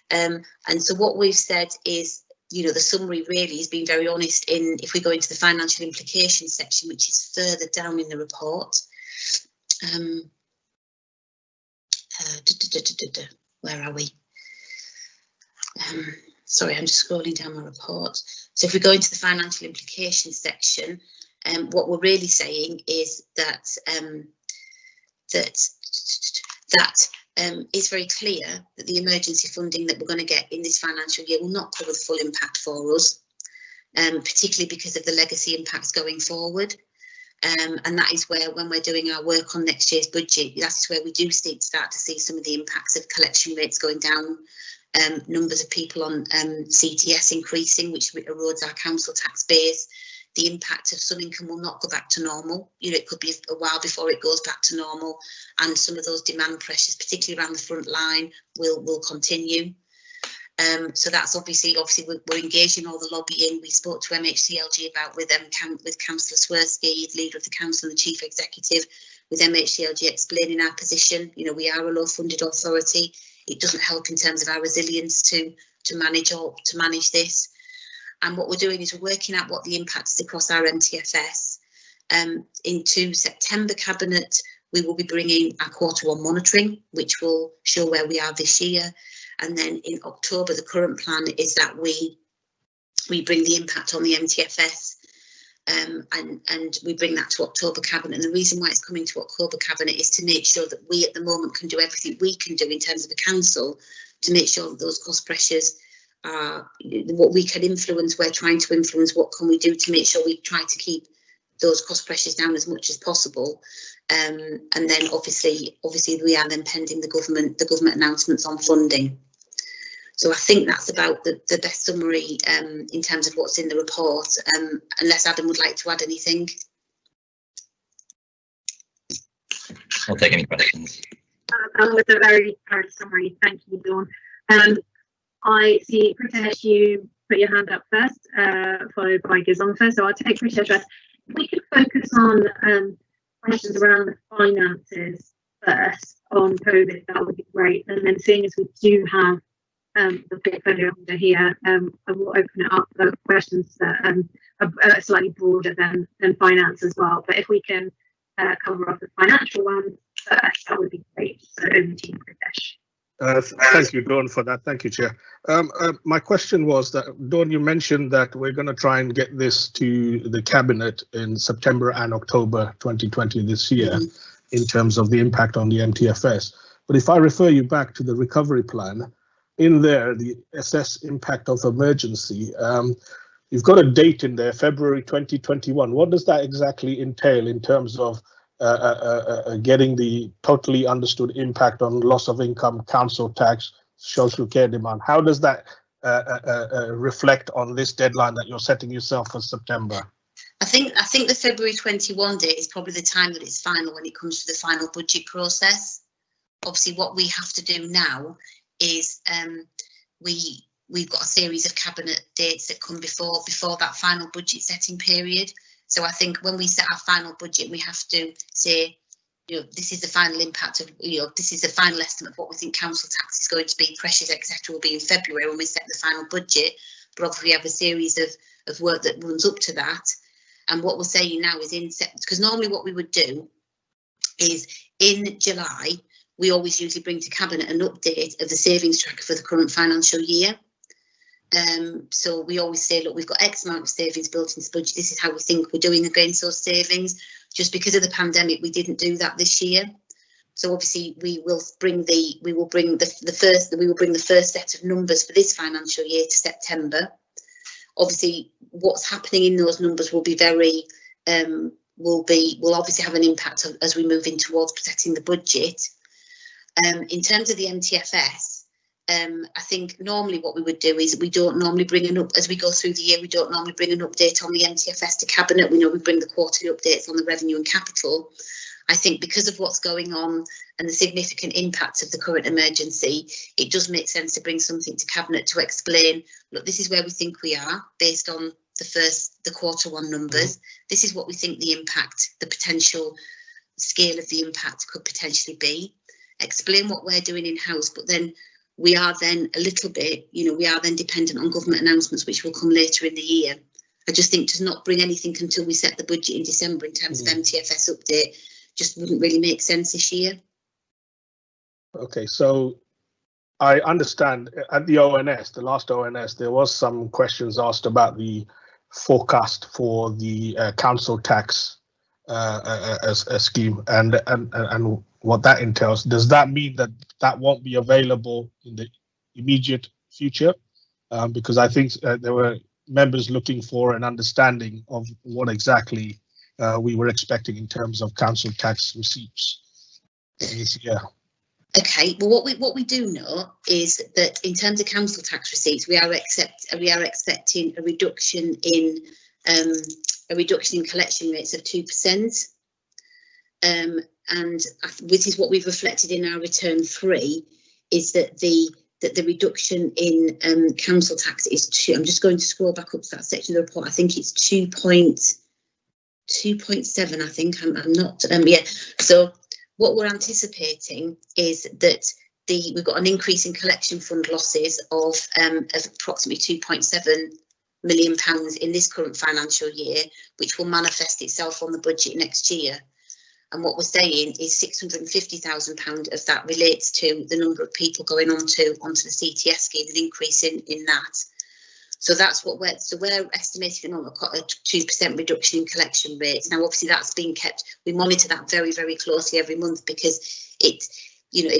And so what we've said is, the summary really has been very honest in, if we go into the financial implications section, which is further down in the report. Where are we? Sorry, I'm just scrolling down my report. So if we go into the financial implications section, what we're really saying is that it's very clear that the emergency funding that we're going to get in this financial year will not cover the full impact for us, particularly because of the legacy impacts going forward. And that is where, when we're doing our work on next year's budget, that is where we do start to see some of the impacts of collection rates going down, numbers of people on CTS increasing, which erodes our council tax base. The impact of some income will not go back to normal. It could be a while before it goes back to normal, and some of those demand pressures, particularly around the front line, will continue. So that's obviously we're engaging all the lobbying. We spoke to MHCLG about with Councillor Swirsky, leader of the council and the chief executive, with MHCLG explaining our position. We are a low-funded authority. It doesn't help in terms of our resilience to manage this. And what we're doing is we're working out what the impact is across our MTFS. Into September Cabinet, we will be bringing our Q1 monitoring, which will show where we are this year. And then in October, the current plan is that we bring the impact on the MTFS, and we bring that to October Cabinet. And the reason why it's coming to October Cabinet is to make sure that we at the moment can do everything we can do in terms of the council to make sure that those cost pressures are what we can influence. We're trying to influence what can we do to make sure we try to keep those cost pressures down as much as possible. And then obviously we are then pending the government announcements on funding. So I think that's about the best summary in terms of what's in the report, unless Adam would like to add anything. I'll take any questions. With a very thorough summary, thank you, Dawn. I see Pritesh, you put your hand up first, followed by Gizong first. So I'll take Pritesh first. If we could focus on questions around the finances first on COVID, that would be great. And then, seeing as we do have the portfolio under here, I will open it up for questions that are slightly broader than finance as well. But if we can cover off the financial ones first, that would be great. So over to you, Pritesh. Thank you, Dawn, for that. Thank you, Chair. My question was that, Dawn, you mentioned that we're going to try and get this to the Cabinet in September and October 2020 this year, in terms of the impact on the MTFS. But if I refer you back to the recovery plan, in there, the assess impact of emergency, you've got a date in there, February 2021. What does that exactly entail in terms of getting the totally understood impact on loss of income, council tax, social care demand? How does that reflect on this deadline that you're setting yourself for September? I think the February 21 date is probably the time that it's final when it comes to the final budget process. Obviously, what we have to do now is we've got a series of cabinet dates that come before that final budget setting period. So I think when we set our final budget, we have to say, this is the final impact of, this is the final estimate of what we think council tax is going to be, pressures, etc. will be in February when we set the final budget. But obviously we have a series of work that runs up to that. And what we're saying now is because normally what we would do is in July, we always usually bring to Cabinet an update of the savings tracker for the current financial year. So we always say, look, we've got X amount of savings built into the budget. This is how we think we're doing against those savings. Just because of the pandemic, we didn't do that this year. So obviously we will bring the first set of numbers for this financial year to September. Obviously, what's happening in those numbers will be will obviously have an impact as we move in towards protecting the budget. In terms of the MTFS, I think normally what we would do is we don't normally bring an up as we go through the year. We don't normally bring an update on the MTFS to Cabinet. We know we bring the quarterly updates on the revenue and capital. I think because of what's going on and the significant impact of the current emergency, it does make sense to bring something to Cabinet to explain, look, this is where we think we are based on the quarter one numbers. This is what we think the impact, the potential scale of the impact could potentially be. Explain what we're doing in-house, but then we are then a little bit, we are then dependent on government announcements, which will come later in the year. I just think to not bring anything until we set the budget in December in terms of MTFS update just wouldn't really make sense this year. Okay, so I understand at the ONS, the last ONS, there was some questions asked about the forecast for the council tax scheme and what that entails. Does that mean that that won't be available in the immediate future? Because I think there were members looking for an understanding of what exactly we were expecting in terms of council tax receipts this year. Okay, well, what we do know is that in terms of council tax receipts, we are expecting a reduction in collection rates of 2%, and which is what we've reflected in our return 3, is that the reduction in council tax is 2. I'm just going to scroll back up to that section of the report. I think it's 2.7. I think I'm not. Yeah. So what we're anticipating is that we've got an increase in collection fund losses of approximately £2.7 million in this current financial year, which will manifest itself on the budget next year. And what we're saying is £650,000 of that relates to the number of people going onto the CTS scheme, an increase in that. So that's what we're estimating on a 2% reduction in collection rates. Now, obviously, that's being kept. We monitor that very, very closely every month because it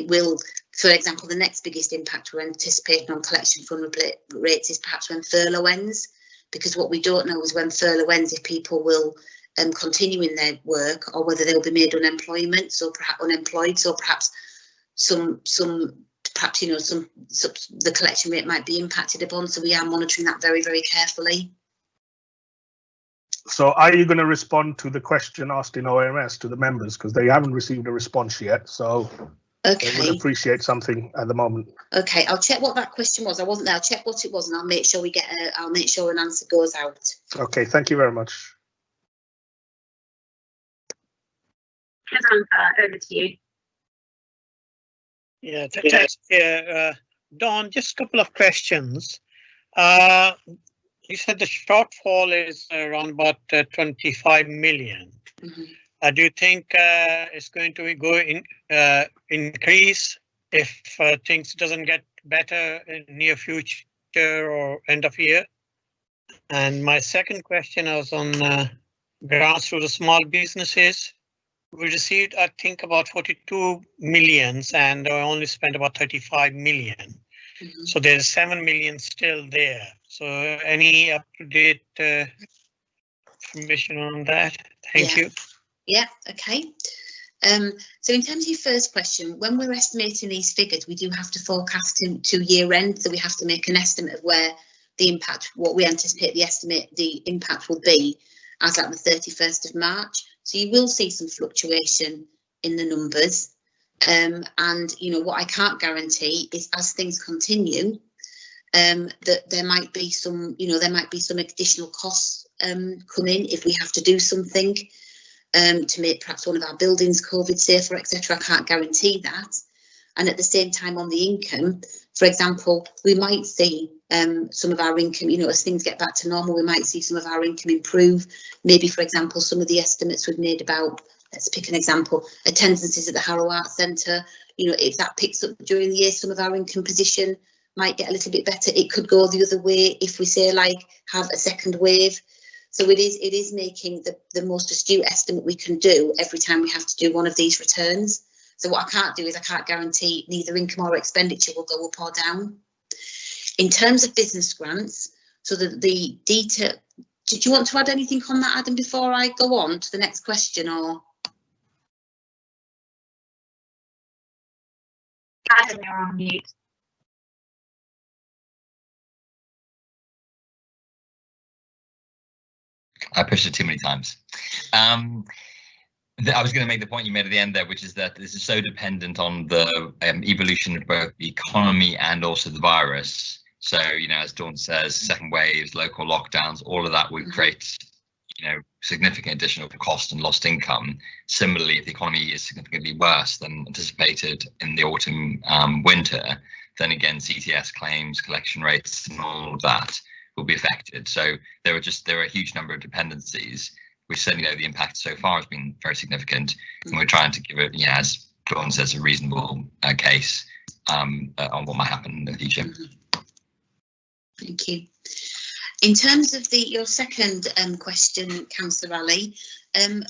will. For example, the next biggest impact we're anticipating on collection fund rates is perhaps when furlough ends, because what we don't know is when furlough ends, if people will continue in their work or whether they'll be made unemployed. So perhaps the collection rate might be impacted upon. So we are monitoring that very, very carefully. So are you going to respond to the question asked in OMS to the members, because they haven't received a response yet? So okay, they would appreciate something at the moment. Okay, I'll check what that question was. I wasn't there. I'll check what it was, and I'll make sure I'll make sure an answer goes out. Okay, thank you very much. Over to you. Yeah, thanks. Dawn, just a couple of questions. You said the shortfall is around about 25 million. Mm-hmm. Do you think it's going to increase if things doesn't get better in near future or end of year? And my second question was on grants to the small businesses. We received, I think, about 42 million and only spent about 35 million. Mm-hmm. So there's 7 million still there. So any up-to-date information on that? Thank you. Yeah, okay. So in terms of your first question, when we're estimating these figures, we do have to forecast to year end. So we have to make an estimate of where the impact, what we anticipate the impact will be as at the 31st of March. So you will see some fluctuation in the numbers. And, what I can't guarantee is as things continue, that there might be some, some additional costs come in if we have to do something to make perhaps one of our buildings COVID safer, etc. I can't guarantee that. And at the same time on the income, for example, we might see some of our income, as things get back to normal, we might see some of our income improve. Maybe, for example, some of the estimates we've made about, let's pick an example, attendances at the Harrow Arts Centre, if that picks up during the year, some of our income position might get a little bit better. It could go the other way if we say have a second wave. So it is making the most astute estimate we can do every time we have to do one of these returns. So what I can't do is I can't guarantee neither income or expenditure will go up or down. In terms of business grants, so the detail, did you want to add anything on that, Adam, before I go on to the next question, or? Adam, you're on mute. I pushed it too many times. I was going to make the point you made at the end there, which is that this is so dependent on the evolution of both the economy and also the virus. So, you know, as Dawn says, second waves, local lockdowns, all of that would create, you know, significant additional cost and lost income. Similarly, if the economy is significantly worse than anticipated in the autumn, winter, then again, CTS claims, collection rates, and all of that will be affected. So there are a huge number of dependencies. We certainly know the impact so far has been very significant, and we're trying to give it, you know, as Dawn says, a reasonable case on what might happen in the future. Thank you. In terms of your second question, Councillor Ali,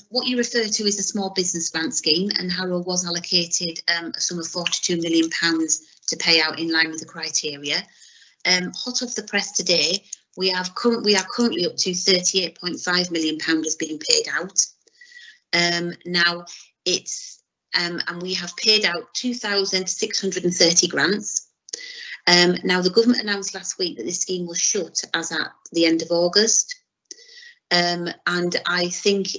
what you refer to is the small business grant scheme, and Harrow was allocated a sum of £42 million to pay out in line with the criteria. Hot off the press today, we are currently up to £38.5 million has been paid out. Now it's and we have paid out 2,630 grants. Now the government announced last week that this scheme was shut as at the end of August, and I think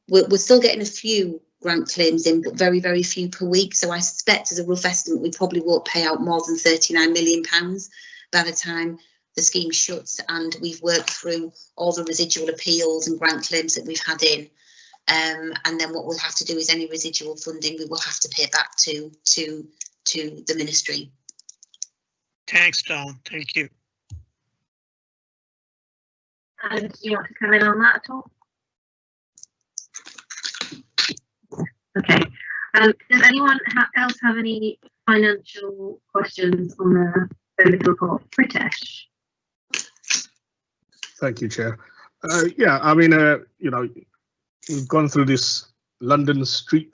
we're still getting a few grant claims in, but very, very few per week. So I suspect, as a rough estimate, we probably won't pay out more than £39 million by the time the scheme shuts and we've worked through all the residual appeals and grant claims that we've had in. And then what we'll have to do is any residual funding we will have to pay back to the ministry. Thanks, Dawn. Thank you. And do you want to come in on that at all? Okay. Does anyone else have any financial questions on the COVID report? Pritesh. Thank you, Chair. Yeah, I mean, you know, we've gone through this London street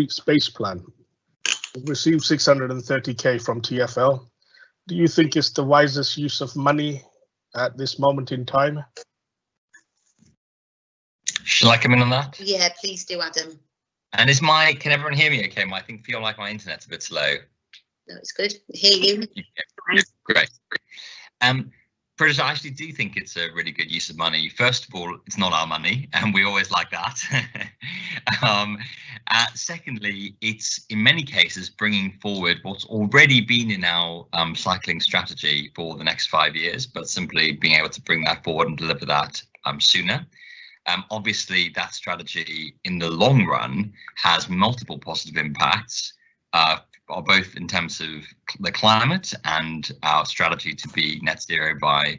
space plan. We've received 630k from TfL. Do you think it's the wisest use of money at this moment in time? Shall I come in on that? Yeah, please do, Adam. And can everyone hear me okay? I feel like my internet's a bit slow. No, it's good. I hear you. Yeah, great. British, I actually do think it's a really good use of money. First of all, it's not our money, and we always like that. Secondly, it's in many cases bringing forward what's already been in our cycling strategy for the next 5 years, but simply being able to bring that forward and deliver that sooner. Obviously, that strategy in the long run has multiple positive impacts, both in terms of the climate and our strategy to be net zero by,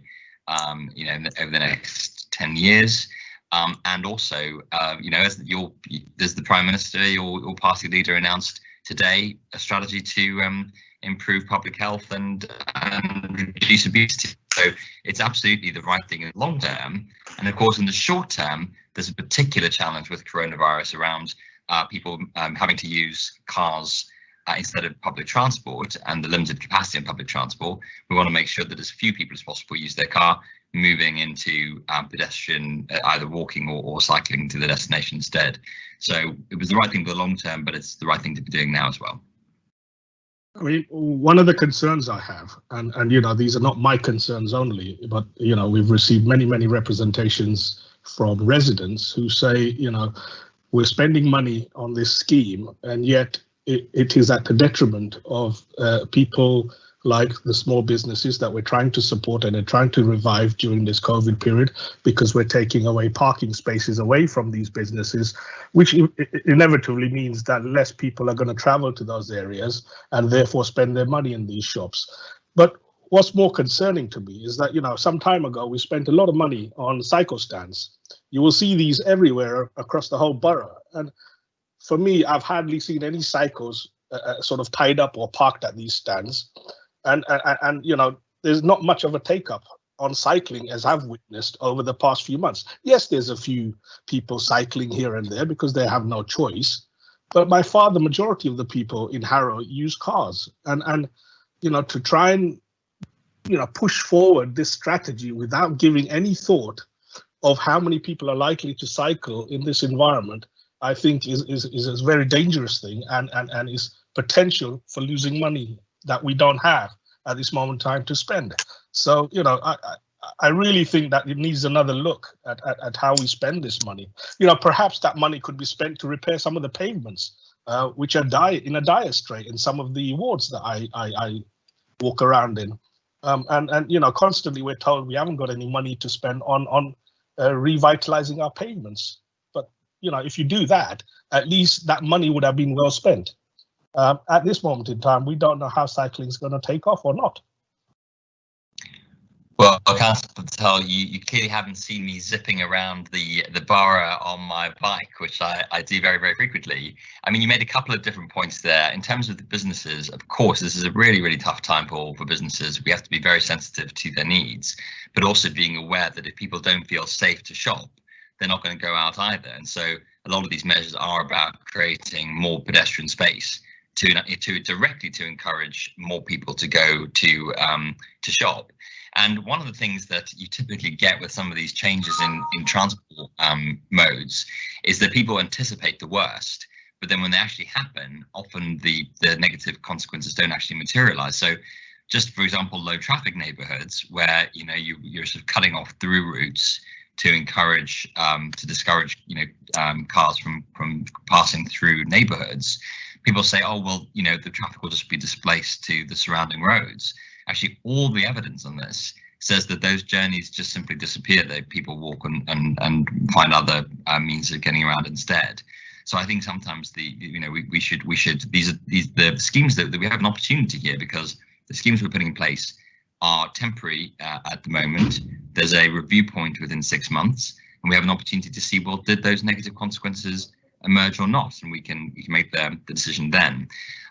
you know, over the next 10 years. And also, you know, as the Prime Minister, your party leader, announced today a strategy to improve public health and reduce obesity. So it's absolutely the right thing in the long term. And of course, in the short term, there's a particular challenge with coronavirus around people having to use cars instead of public transport and the limited capacity in public transport. We want to make sure that as few people as possible use their car, moving into pedestrian, either walking or cycling to the destination instead. So it was the right thing for the long term, but it's the right thing to be doing now as well. I mean, one of the concerns I have, and you know, these are not my concerns only, but you know, we've received many representations from residents who say, you know, we're spending money on this scheme, and yet it is at the detriment of people like the small businesses that we're trying to support and are trying to revive during this COVID period, because we're taking away parking spaces away from these businesses, which inevitably means that less people are going to travel to those areas and therefore spend their money in these shops. But what's more concerning to me is that, you know, some time ago, we spent a lot of money on cycle stands. You will see these everywhere across the whole borough. And for me, I've hardly seen any cycles sort of tied up or parked at these stands. And you know, there's not much of a take up on cycling as I've witnessed over the past few months. Yes, there's a few people cycling here and there because they have no choice, but by far the majority of the people in Harrow use cars. And you know, to try and, you know, push forward this strategy without giving any thought of how many people are likely to cycle in this environment I think is a very dangerous thing and is potential for losing money that we don't have at this moment in time to spend. So, you know, I really think that it needs another look at how we spend this money. You know, perhaps that money could be spent to repair some of the pavements, which are in a dire strait in some of the wards that I walk around in. And you know, constantly we're told we haven't got any money to spend on revitalizing our pavements. But, you know, if you do that, at least that money would have been well spent. At this moment in time, we don't know how cycling is going to take off or not. Well, Councillor Patel, you clearly haven't seen me zipping around the borough on my bike, which I do very, very frequently. I mean, you made a couple of different points there. In terms of the businesses, of course, this is a really, really tough time for businesses. We have to be very sensitive to their needs, but also being aware that if people don't feel safe to shop, they're not going to go out either. And so a lot of these measures are about creating more pedestrian space to directly to encourage more people to go to shop. And one of the things that you typically get with some of these changes in transport modes is that people anticipate the worst, but then when they actually happen, often the negative consequences don't actually materialize. So just for example, low traffic neighborhoods where, you know, you're sort of cutting off through routes to encourage to discourage, you know, cars from passing through neighborhoods. People say, oh, well, you know, the traffic will just be displaced to the surrounding roads. Actually, all the evidence on this says that those journeys just simply disappear. That people walk and find other means of getting around instead. So I think sometimes we should the schemes that we have an opportunity here, because the schemes we're putting in place are temporary at the moment. There's a review point within 6 months, and we have an opportunity to see, well, did those negative consequences emerge or not, and we can make the decision then.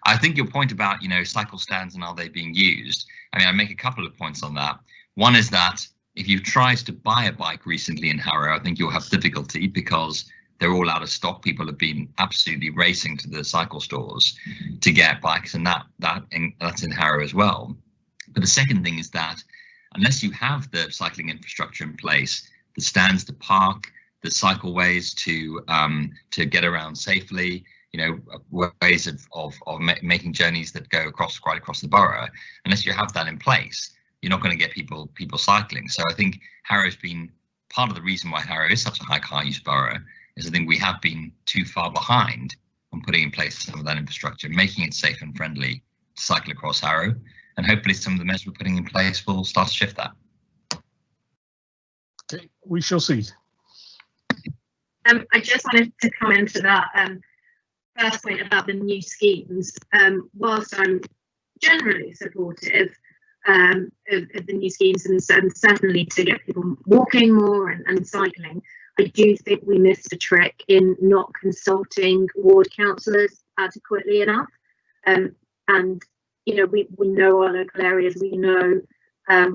I think your point about, you know, cycle stands and are they being used, I mean, I make a couple of points on that. One is that if you've tried to buy a bike recently in Harrow, I think you'll have difficulty because they're all out of stock. People have been absolutely racing to the cycle stores to get bikes, and that's in Harrow as well. But the second thing is that unless you have the cycling infrastructure in place, the stands to park, the cycleways to get around safely, you know, ways of making journeys that go right across the borough, unless you have that in place, you're not going to get people cycling. So I think Harrow's been part of the reason why Harrow is such a high car use borough, is I think we have been too far behind on putting in place some of that infrastructure, making it safe and friendly to cycle across Harrow. And hopefully some of the measures we're putting in place will start to shift that. Okay, we shall see. I just wanted to come into that first point about the new schemes. Whilst I'm generally supportive of the new schemes and certainly to get people walking more and cycling, I do think we missed a trick in not consulting ward councillors adequately enough. And you know, we know our local areas, we know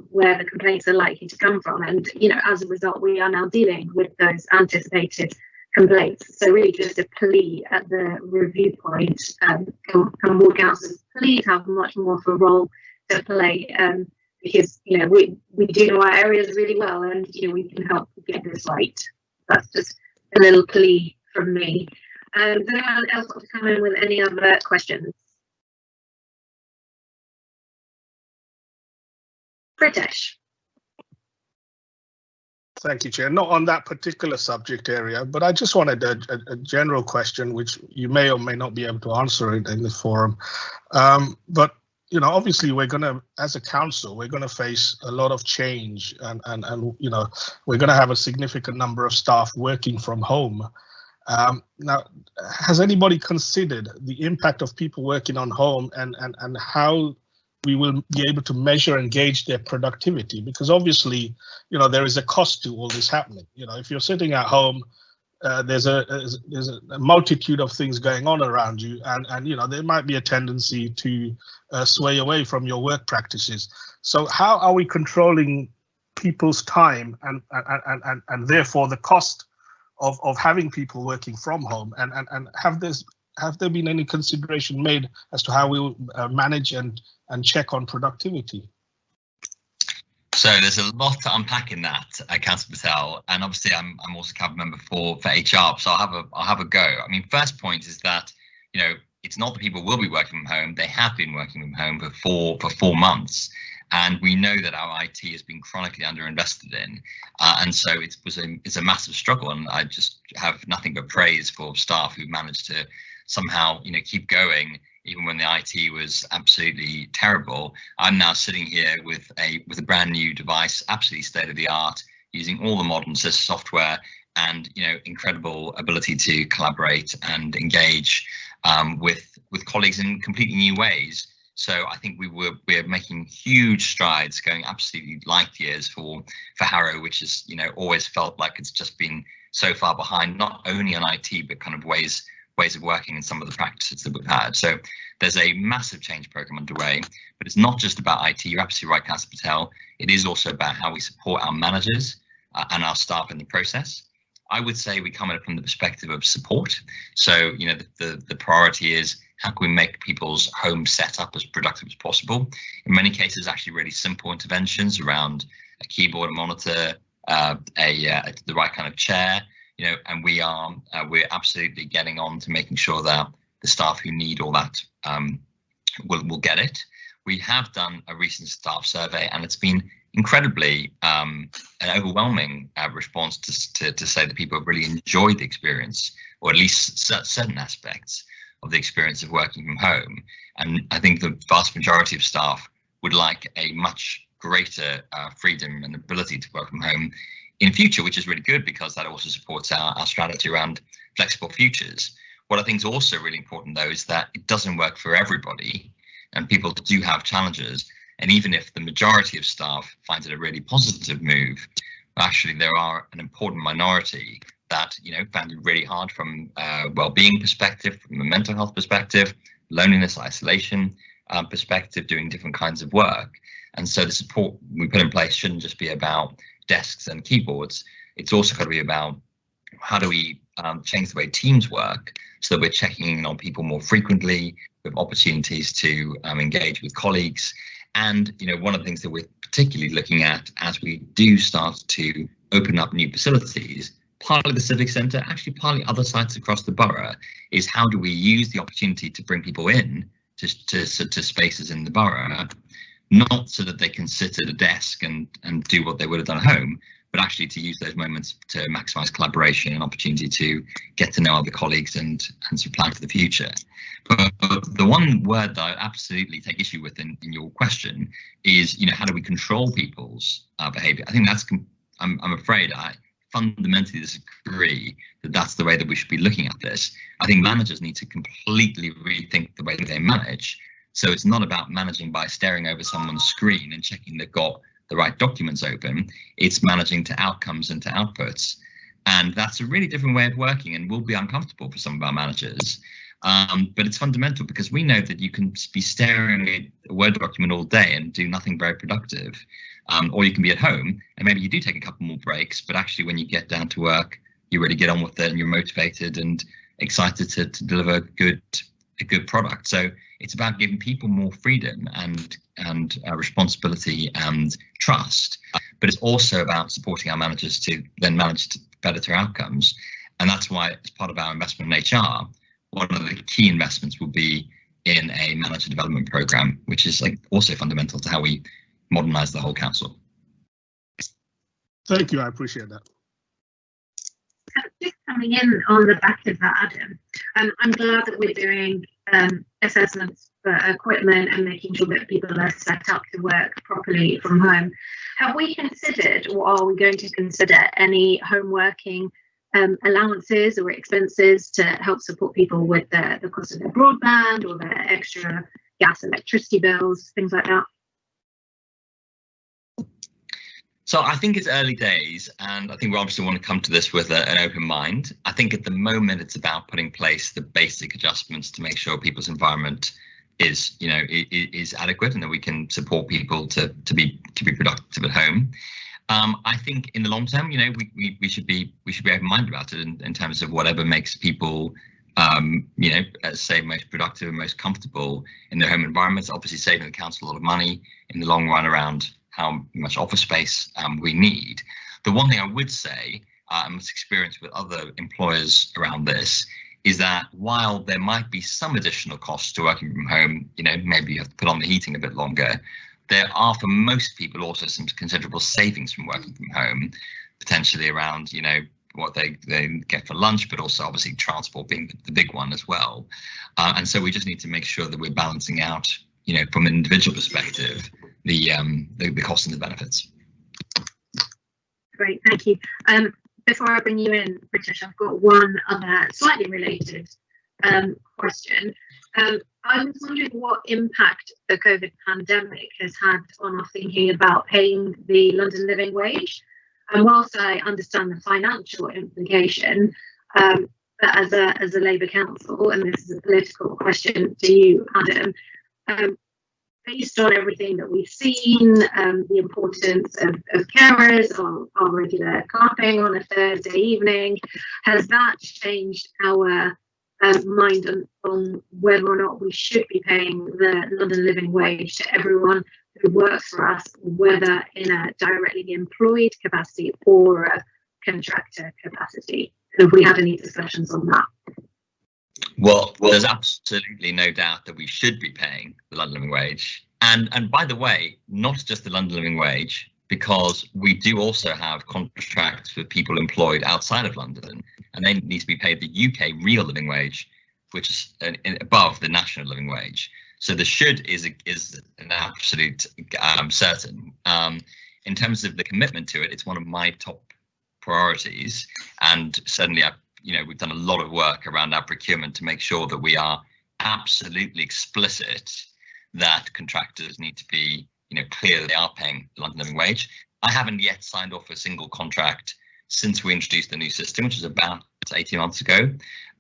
where the complaints are likely to come from, and you know, as a result, we are now dealing with those anticipated complaints. So really, just a plea at the review point: can ward councillors please have much more of a role to play? Because you know, we do know our areas really well, and you know, we can help get this right. That's just a little plea from me. Does anyone else want to come in with any other questions? British. Thank you, Chair. Not on that particular subject area, but I just wanted a general question, which you may or may not be able to answer in the forum. But you know, obviously, we're going to, as a council, we're going to face a lot of change, and you know, we're going to have a significant number of staff working from home. Now, has anybody considered the impact of people working on home and how we will be able to measure and gauge their productivity? Because obviously, you know, there is a cost to all this happening. You know, if you're sitting at home, there's a multitude of things going on around you, and you know, there might be a tendency to sway away from your work practices. So how are we controlling people's time and therefore the cost of having people working from home? And have there been any consideration made as to how we will manage and check on productivity? So there's a lot to unpack in that, Councillor Patel, and obviously I'm also cabinet member for HR, so I'll have a go. I mean, first point is that, you know, it's not that people will be working from home; they have been working from home for 4 months, and we know that our IT has been chronically underinvested in, and so it's a massive struggle. And I just have nothing but praise for staff who managed to somehow, you know, keep going even when the IT was absolutely terrible. I'm now sitting here with a brand new device, absolutely state of the art, using all the modern software and, you know, incredible ability to collaborate and engage with colleagues in completely new ways. So I think we're making huge strides, going absolutely light years for Harrow, which is, you know, always felt like it's just been so far behind, not only on IT, but kind of ways of working and some of the practices that we've had. So there's a massive change program underway, but it's not just about IT. You're absolutely right, Councillor Patel. It is also about how we support our managers and our staff in the process. I would say we come at it from the perspective of support. So, you know, the priority is how can we make people's home setup as productive as possible? In many cases, actually really simple interventions around a keyboard, a monitor, the right kind of chair, you know, and we're absolutely getting on to making sure that the staff who need all that will get it. We have done a recent staff survey, and it's been incredibly an overwhelming response to say that people have really enjoyed the experience, or at least certain aspects of the experience of working from home. And I think the vast majority of staff would like a much greater freedom and ability to work from home in future, which is really good because that also supports our strategy around flexible futures. What I think is also really important, though, is that it doesn't work for everybody, and people do have challenges. And even if the majority of staff finds it a really positive move, actually there are an important minority that, you know, found it really hard from a well-being perspective, from a mental health perspective, loneliness, isolation perspective, doing different kinds of work. And so the support we put in place shouldn't just be about desks and keyboards. It's also got to be about how do we change the way teams work so that we're checking in on people more frequently, with opportunities to engage with colleagues. And, you know, one of the things that we're particularly looking at as we do start to open up new facilities, partly the Civic Centre, actually partly other sites across the borough, is how do we use the opportunity to bring people in to spaces in the borough, not so that they can sit at a desk and do what they would have done at home, but actually to use those moments to maximise collaboration and opportunity to get to know other colleagues and to plan for the future. But the one word that I absolutely take issue with in your question is, you know, how do we control people's behaviour? I think that's, I'm afraid I fundamentally disagree that that's the way that we should be looking at this. I think managers need to completely rethink the way that they manage. So it's not about managing by staring over someone's screen and checking they've got the right documents open. It's managing to outcomes and to outputs. And that's a really different way of working and will be uncomfortable for some of our managers. But it's fundamental because we know that you can be staring at a Word document all day and do nothing very productive. Or you can be at home and maybe you do take a couple more breaks, but actually when you get down to work, you really get on with it and you're motivated and excited to deliver a good product. So it's about giving people more freedom and responsibility and trust, but it's also about supporting our managers to then manage better outcomes. And that's why, as part of our investment in HR, one of the key investments will be in a manager development program, which is like also fundamental to how we modernise the whole council. Thank you, I appreciate that. Just coming in on the back of that, Adam, I'm glad that we're doing assessments for equipment and making sure that people are set up to work properly from home. Have we considered, or are we going to consider, any home working allowances or expenses to help support people with the cost of their broadband or their extra gas, electricity bills, things like that? So I think it's early days, and I think we obviously want to come to this with an open mind. I think at the moment it's about putting in place the basic adjustments to make sure people's environment is, you know, is adequate and that we can support people to be productive at home. I think in the long term, you know, we should be open-minded about it in terms of whatever makes people, you know, say most productive and most comfortable in their home environments. Obviously, saving the council a lot of money in the long run around how much office space we need. The one thing I would say, and it's experience with other employers around this, is that while there might be some additional costs to working from home, maybe you have to put on the heating a bit longer, there are for most people also some considerable savings from working from home, potentially around, what they get for lunch, but also obviously transport being the big one as well. And so we just need to make sure that we're balancing out, from an individual perspective, the costs and the benefits. Great, thank you. Before I bring you in, British, I've got one other slightly related question. I was wondering what impact the COVID pandemic has had on our thinking about paying the London living wage. And whilst I understand the financial implication, as a Labour council, and this is a political question to you, Adam, based on everything that we've seen, the importance of carers, our regular clapping on a Thursday evening, has that changed our mind on whether or not we should be paying the London living wage to everyone who works for us, whether in a directly employed capacity or a contractor capacity? Have we had any discussions on that? Well, there's absolutely no doubt that we should be paying the London living wage. And by the way, not just the London living wage, because we do also have contracts for people employed outside of London, and they need to be paid the UK real living wage, which is above the national living wage. So the should is an absolute certain. In terms of the commitment to it, it's one of my top priorities, and certainly we've done a lot of work around our procurement to make sure that we are absolutely explicit that contractors need to be clear that they are paying the London living wage. I haven't yet signed off a single contract since we introduced the new system, which is about 18 months ago.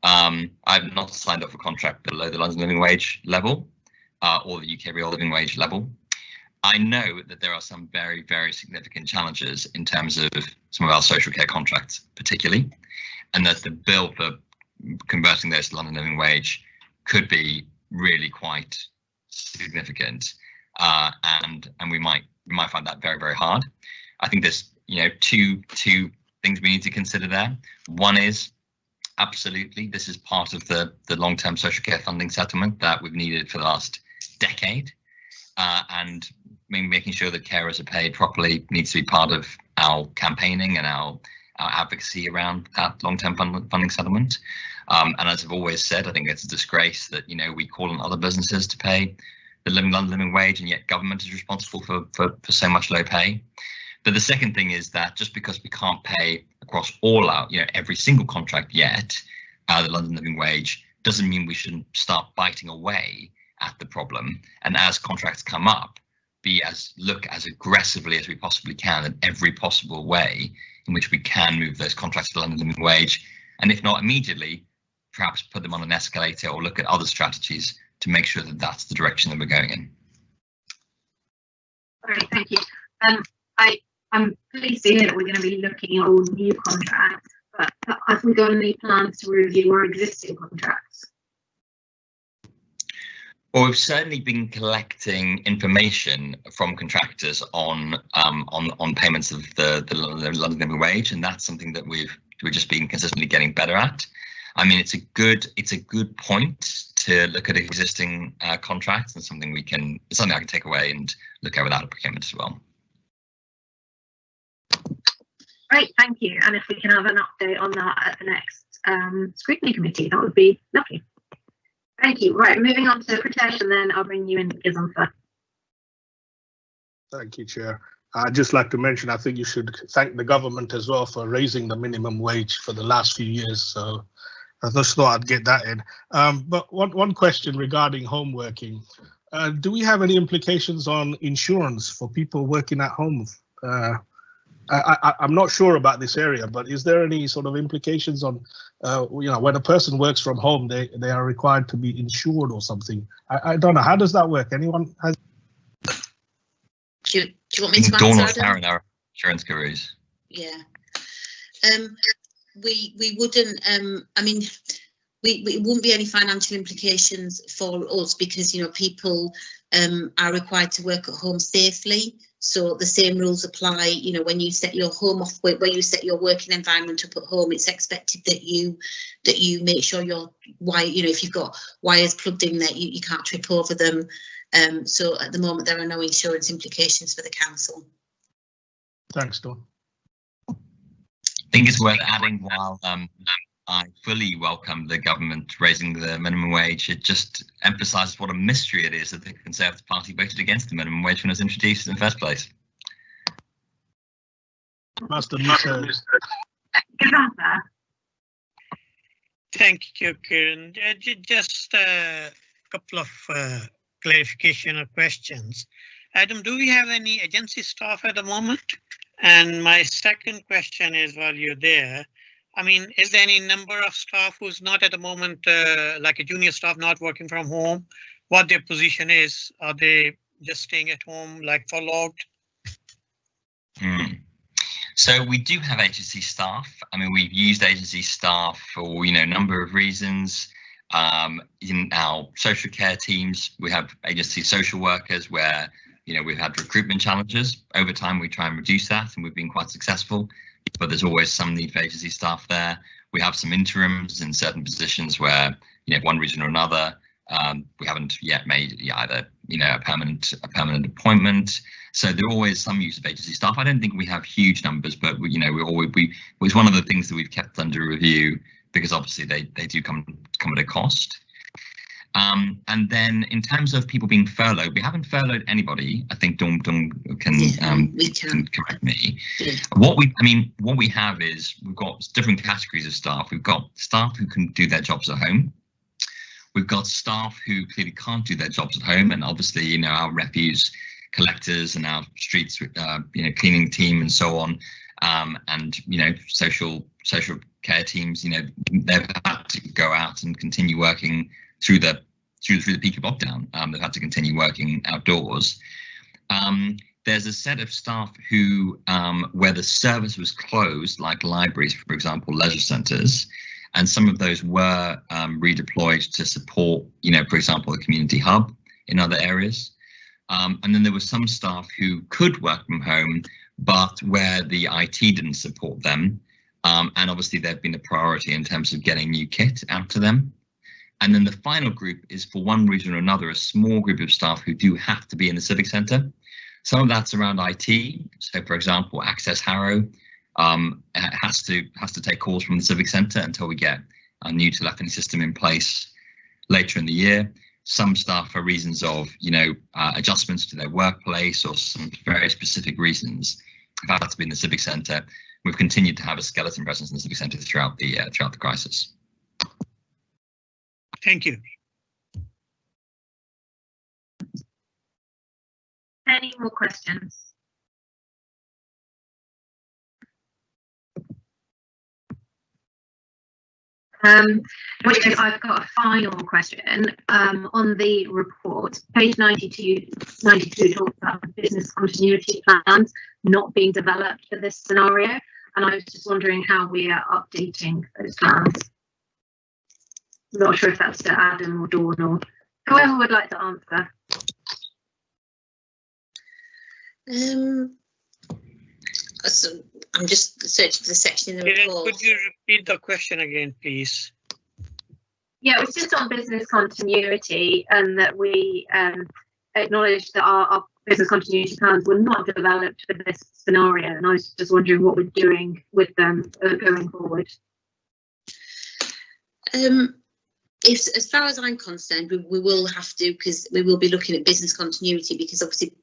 I've not signed off a contract below the London living wage level or the UK real living wage level. I know that there are some very, very significant challenges in terms of some of our social care contracts, particularly, and that the bill for converting those to London living wage could be really quite significant, and we might find that very, very hard. I think there's two things we need to consider there. One is absolutely this is part of the long-term social care funding settlement that we've needed for the last decade, and making sure that carers are paid properly needs to be part of our campaigning and our advocacy around that long-term funding settlement. And as I've always said, I think it's a disgrace that we call on other businesses to pay the London living wage, and yet government is responsible for so much low pay. But the second thing is that just because we can't pay across all our every single contract yet the London living wage doesn't mean we shouldn't start biting away at the problem, and as contracts come up, look as aggressively as we possibly can in every possible way in which we can move those contracts to the London living wage, and if not immediately, perhaps put them on an escalator or look at other strategies to make sure that that's the direction that we're going in. Great, thank you. I'm pleased to hear that we're going to be looking at all new contracts, but have we got any plans to review our existing contracts? Well, we've certainly been collecting information from contractors on payments of the London living wage, and that's something that we've just been consistently getting better at. I mean, it's a good point to look at existing contracts, and something I can take away and look over that at procurement as well. Great, thank you. And if we can have an update on that at the next scrutiny committee, that would be lovely. Thank you. Right, moving on to Pritesh, and then I'll bring you in, Gizon. Thank you, Chair. I'd just like to mention, I think you should thank the government as well for raising the minimum wage for the last few years. So I just thought I'd get that in. But one question regarding home working. Do we have any implications on insurance for people working at home? I'm not sure about this area, but is there any sort of implications on, when a person works from home, they are required to be insured or something? I don't know. How does that work? Anyone has? Do you want me to answer? Dawn or our insurance gurus. Yeah. We wouldn't. I mean, it wouldn't be any financial implications for us because people are required to work at home safely. So the same rules apply, you know, when you set your home off, where you set your working environment up at home, it's expected that you make sure your wire, you know, if you've got wires plugged in there, you can't trip over them. So at the moment, there are no insurance implications for the council. Thanks, Dawn. I think it's worth adding, while I fully welcome the government raising the minimum wage, it just emphasises what a mystery it is that the Conservative Party voted against the minimum wage when it was introduced in the first place. Master Lisa. Thank you, Kieran. Just a couple of clarification or questions. Adam, do we have any agency staff at the moment? And my second question is, while you're there, I mean, is there any number of staff who's not at the moment, like a junior staff not working from home, what their position is? Are they just staying at home, like furloughed? So we do have agency staff. I mean, we've used agency staff for, you know, a number of reasons. In our social care teams, we have agency social workers where, you know, we've had recruitment challenges. Over time, we try and reduce that, and we've been quite successful. But there's always some need for agency staff there. We have some interims in certain positions where, you know, one reason or another, we haven't yet made either, you know, a permanent appointment. So there are always some use of agency staff. I don't think we have huge numbers, but we, you know, it's one of the things that we've kept under review, because obviously they do come at a cost. And then in terms of people being furloughed, we haven't furloughed anybody. I think Dawn can correct me. Yeah. What we have is we've got different categories of staff. We've got staff who can do their jobs at home. We've got staff who clearly can't do their jobs at home, and obviously, you know, our refuse collectors and our streets, you know, cleaning team and so on, and, you know, social care teams, you know, they've had to go out and continue working through the peak of lockdown. They've had to continue working outdoors. There's a set of staff who, where the service was closed, like libraries, for example, leisure centres, and some of those were redeployed to support, you know, for example, the community hub in other areas. And then there were some staff who could work from home, but where the IT didn't support them. And obviously there'd been a priority in terms of getting new kit out to them. And then the final group is, for one reason or another, a small group of staff who do have to be in the civic centre. Some of that's around IT. So, for example, Access Harrow has to take calls from the civic centre until we get a new telephony system in place later in the year. Some staff, for reasons of, you know, adjustments to their workplace or some very specific reasons, have had to be in the civic centre. We've continued to have a skeleton presence in the civic centre throughout the crisis. Thank you. Any more questions? In which case, I've got a final question on the report. Page 92 talks about business continuity plans not being developed for this scenario, and I was just wondering how we are updating those plans. I'm not sure if that's to Adam or Dawn or whoever would like to answer. So I'm just searching for the section in the report. Could you repeat the question again, please? Yeah, it was just on business continuity, and that we acknowledged that our business continuity plans were not developed for this scenario, and I was just wondering what we're doing with them going forward. As far as I'm concerned, we will have to, because we will be looking at business continuity, because obviously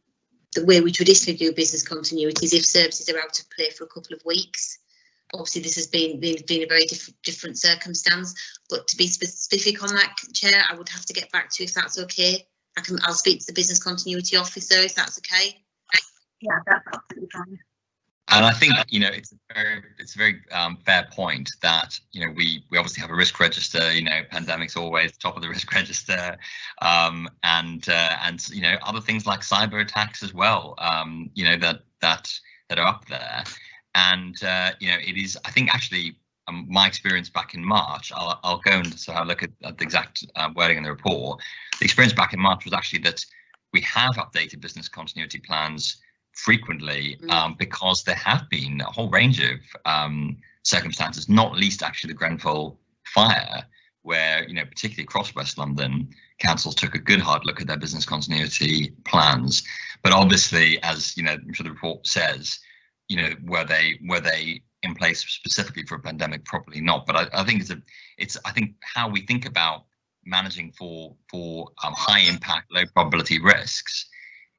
the way we traditionally do business continuity is if services are out of play for a couple of weeks. Obviously, this has been a very different circumstance, but to be specific on that, Chair, I would have to get back to you if that's okay. I'll speak to the business continuity officer if that's okay. Yeah, that's absolutely fine. And I think, you know, it's a very fair point that, you know, we obviously have a risk register. You know, pandemic's always top of the risk register, and you know, other things like cyber attacks as well. You know, that are up there, and you know, it is. I think actually, my experience back in March. I'll go and so have a look at the exact wording in the report. The experience back in March was actually that we have updated business continuity plans frequently, because there have been a whole range of circumstances, not least actually the Grenfell fire, where, you know, particularly across West London, councils took a good hard look at their business continuity plans. But obviously, as you know, I'm sure the report says, you know, were they in place specifically for a pandemic? Probably not. But I think it's I think how we think about managing for high impact, low probability risks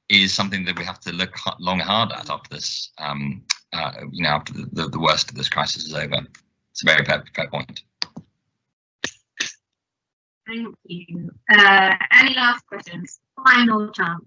is something that we have to look long and hard at after this, you know, after the worst of this crisis is over. It's a very fair point. Thank you. Any last questions? Final chance.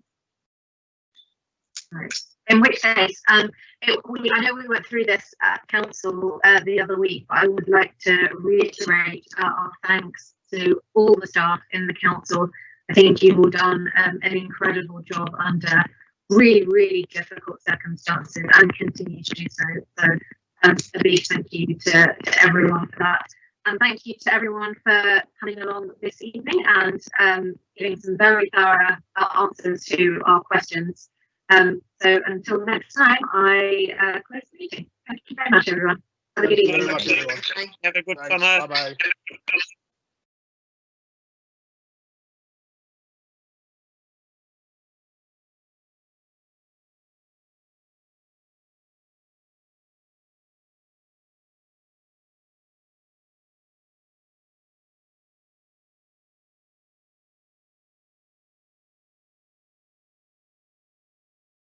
Right. In which case, I know we went through this at council the other week, but I would like to reiterate our thanks to all the staff in the council. I think you've all done an incredible job under really, really difficult circumstances and continue to do so. So a big thank you to everyone for that. And thank you to everyone for coming along this evening and giving some very thorough answers to our questions. So until next time, I close the meeting. Thank you very much, everyone. Have a good evening. Have a good summer. Bye-bye.